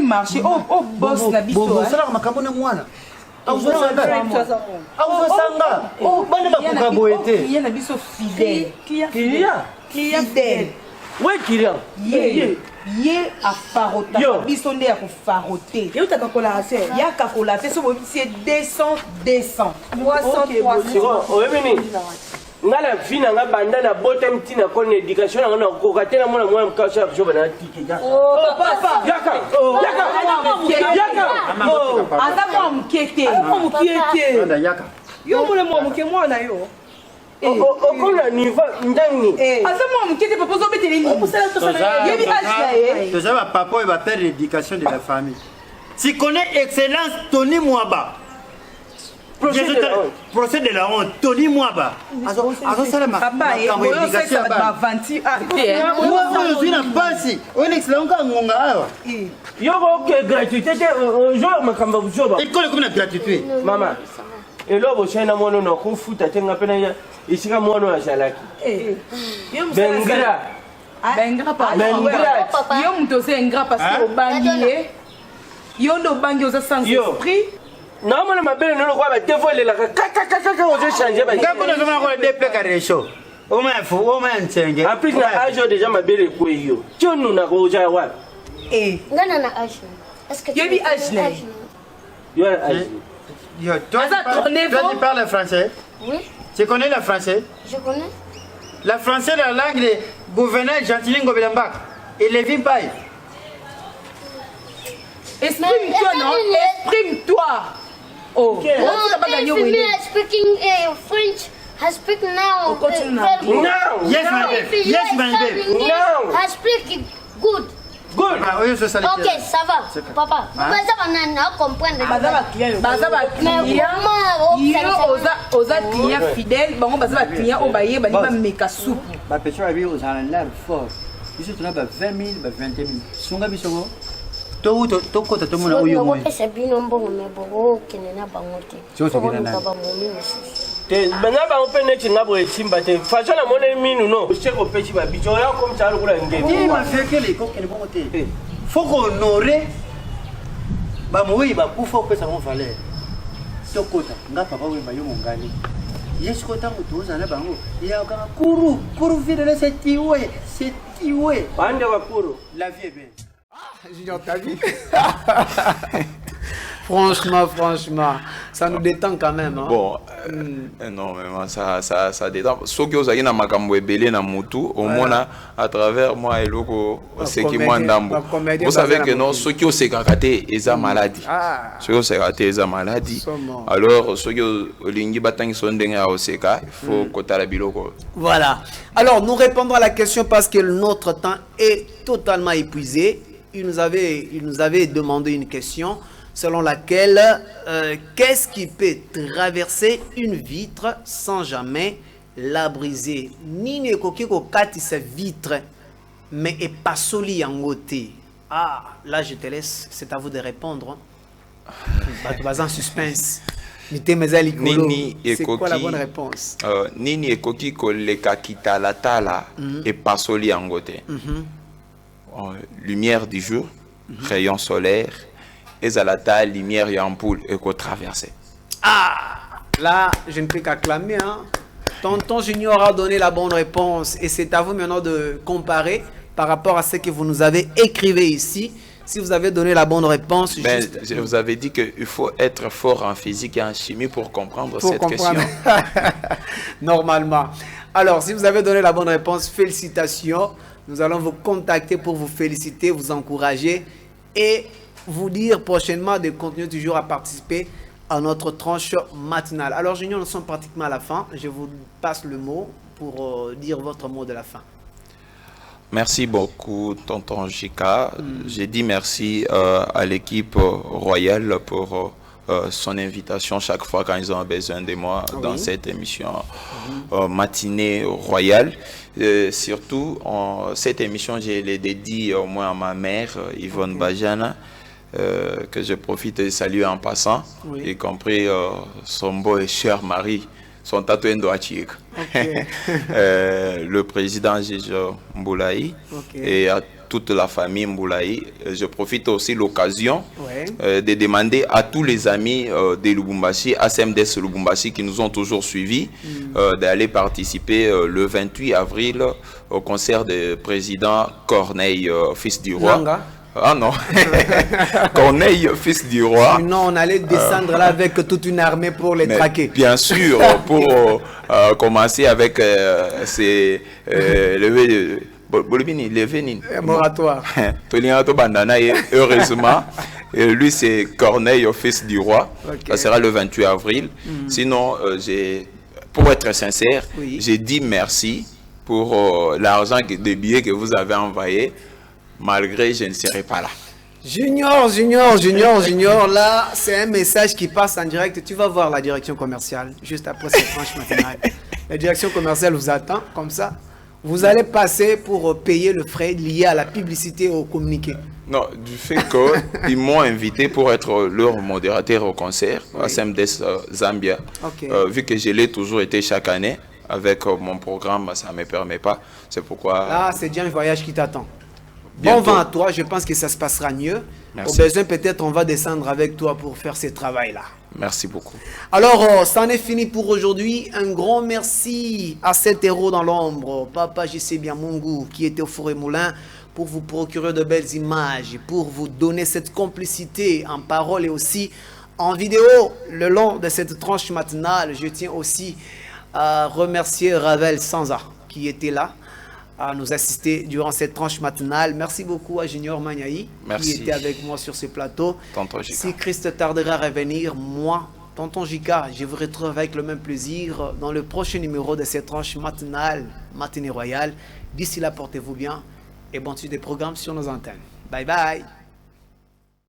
Speaker 7: marché. Oh boss na biso.
Speaker 6: Bon, ça là makambo na mwana. Au sanga. Oh, bana ba kuka boete.
Speaker 7: Il y a biso fidèle.
Speaker 8: Kiria.
Speaker 7: Fidèle.
Speaker 8: Ouais, Kiria.
Speaker 7: Ye a farota. Biso nde ya ko faroter. Yo ta kakola ase. Ya kakola te so bo c'est 200 300.
Speaker 8: Oh, mini. Ngala fina nga banda na bottom tina kon éducation na ko katela mona mwa mkasha jo bana tiki yaka.
Speaker 7: Oh papa.
Speaker 8: Yaka.
Speaker 7: Ata mo mkete. Mo mkete.
Speaker 6: Anda yaka.
Speaker 7: Yo mo le mo mke mwana yo.
Speaker 8: Okona niva ndani.
Speaker 7: Ata mo mkete papa zo betele ni. Yebi age.
Speaker 6: Tu sais papa il va faire l'éducation de la famille. Tu connais excellence Tony Mwaba. Procès de la honte, Tony Mwaba. Azo salama.
Speaker 7: Papa et moi ça va vanti.
Speaker 6: Moi je suis na pasi. On excellent ka ngonga awa.
Speaker 8: Yo ko gratuité jour makamba bujoba.
Speaker 6: École comme la gratuité.
Speaker 8: Mama. Et là bo chena mono no ko futa tenga pena ya isika mono ya shalaki. Bengra.
Speaker 7: Bengra papa. Yo mto se ngra parce que obangi. Yo ndo bangi oza sans esprit.
Speaker 8: Non, mais ma belle, non, va dévoiler la caca, on va changer.
Speaker 6: Quand on a vraiment des plats carrés chauds, au moins, au moins, c'est
Speaker 8: en plus, âge déjà, ma belle est quoi, yo. Tu nous n'as pas déjà, ouais.
Speaker 7: Eh,
Speaker 9: Gana âge. Est-ce que tu
Speaker 7: as âge là?
Speaker 8: Yo, âge.
Speaker 6: Yo, toi, tu parles français?
Speaker 9: Oui.
Speaker 6: Tu connais le français?
Speaker 9: Je connais.
Speaker 6: Le français, la langue de gouverneur Gentilin Gobelambak. Et Lévin Paye.
Speaker 7: Exprime-toi, non? Exprime-toi. Oh,
Speaker 9: no, speaking French. I speak now.
Speaker 8: Now.
Speaker 6: Yes, my baby. Yes, my baby.
Speaker 8: Now.
Speaker 9: I speak good.
Speaker 8: Good.
Speaker 9: Ok, ça va. Papa, ça va nana comprendre.
Speaker 7: Baza ba client. Yo oza client fidèle, bango baza ba client o baye ba liba meka soupe.
Speaker 6: Ba petit abi aux en l'air fort. Ici tu as 20 000, 20 000. Songa bisongo. To kota to mona oyo moi.
Speaker 9: C'est bien mbongo me bogo kenena bangote.
Speaker 6: So so bien na.
Speaker 8: Te bana ba opene chinga bo esimba te. Façon la mona minu no. Cheko pechi ba bijo ya comme ça kula ngeni.
Speaker 6: Ni ma fait que les coques ne vont te. Faut honorer ba moi ba kufa pesa mon valeur. To kota nga papa we ba yo mongani. Yesu kota mutuza na bango. Ya ka kuru vile c'est tiwe.
Speaker 8: Bande wa kuru.
Speaker 6: La vie est belle.
Speaker 1: Junior, t'as vu? Franchement, ça nous détend quand même. Hein?
Speaker 2: Bon, énormément, ça détend. Ce qui est na makambo ebele na mutu, au moins à travers moi et loko, c'est qui moi ndambo. Vous savez que non, ce qui est kakaté est a maladie. Ce qui est kakaté est a maladie. Alors, ce qui est lingi batang sondenga oseka, il faut kotala biloko.
Speaker 1: Voilà. Alors, nous répondons à la question parce que notre temps est totalement épuisé. Il nous avait demandé une question selon laquelle qu'est-ce qui peut traverser une vitre sans jamais la briser? Nini ekoki ko katisa vitre mais et pas soli en côté. Ah, là je te laisse, c'est à vous de répondre. Tu vas en suspense.
Speaker 2: Nini
Speaker 1: c'est quoi la bonne réponse?
Speaker 2: Nini ekoki ko leka kitala tala et pas soli en côté. Lumière du jour, rayon solaire, et zalata lumière et ampoule et qu'on traverse.
Speaker 1: Ah, là, je ne peux qu'acclamer. Hein. Tonton Junior a donné la bonne réponse et c'est à vous maintenant de comparer par rapport à ce que vous nous avez écrivé ici. Si vous avez donné la bonne réponse,
Speaker 2: je vous avais dit qu'il faut être fort en physique et en chimie pour comprendre cette question.
Speaker 1: Normalement. Alors, si vous avez donné la bonne réponse, félicitations. Nous allons vous contacter pour vous féliciter, vous encourager et vous dire prochainement de continuer toujours à participer à notre tranche matinale. Alors Junior, nous sommes pratiquement à la fin. Je vous passe le mot pour dire votre mot de la fin.
Speaker 2: Merci beaucoup, tonton Jika. J'ai dit merci à l'équipe royale pour son invitation chaque fois quand ils ont besoin de moi dans cette émission matinée royale. Surtout, cette émission, je l'ai dédiée au moins à ma mère, Yvonne Bajana, que je profite de saluer en passant, y compris son beau et cher mari, son tatoué Ndoachik, le président Gijo Mboulaye, et à toute la famille Mboulaye. Je profite aussi de l'occasion de demander à tous les amis de Lubumbashi, ASMDS Lubumbashi, qui nous ont toujours suivis, d'aller participer le 28 avril au concert du président Corneille, fils du roi.
Speaker 1: Langa.
Speaker 2: Ah non, Corneille, fils du roi.
Speaker 1: Non, on allait descendre là avec toute une armée pour les traquer.
Speaker 2: Bien sûr, pour commencer avec le
Speaker 1: moratoire.
Speaker 2: Heureusement, lui c'est Corneille, fils du roi. Ça sera le 28 avril. Sinon, pour être sincère, j'ai dit merci pour l'argent des billets que vous avez envoyé. Malgré, je ne serai pas là.
Speaker 1: Junior, là, c'est un message qui passe en direct. Tu vas voir la direction commerciale, juste après cette tranche matinale. La direction commerciale vous attend, comme ça. Vous allez passer pour payer le frais lié à la publicité au communiqué.
Speaker 2: Non, du fait qu'ils m'ont invité pour être leur modérateur au concert, à SMDS Zambia. Vu que je l'ai toujours été chaque année, avec mon programme, ça ne me permet pas. C'est pourquoi...
Speaker 1: Là, c'est déjà un voyage qui t'attend. Bon vent à toi, je pense que ça se passera mieux. Merci. Au besoin, peut-être, on va descendre avec toi pour faire ce travail-là.
Speaker 2: Merci beaucoup.
Speaker 1: Alors, c'en est fini pour aujourd'hui. Un grand merci à cet héros dans l'ombre, Papa JC Biamungu, qui était au Forêt Moulin, pour vous procurer de belles images, pour vous donner cette complicité en parole et aussi en vidéo le long de cette tranche matinale. Je tiens aussi à remercier Ravel Sanza, qui était là, à nous assister durant cette tranche matinale. Merci beaucoup à Junior Magnaï qui était avec moi sur ce plateau. Si Christ tardera à revenir, moi, tonton Jika, je vous retrouve avec le même plaisir dans le prochain numéro de cette tranche matinale, matinée royale. D'ici là, portez-vous bien et bon suite des programmes sur nos antennes. Bye bye.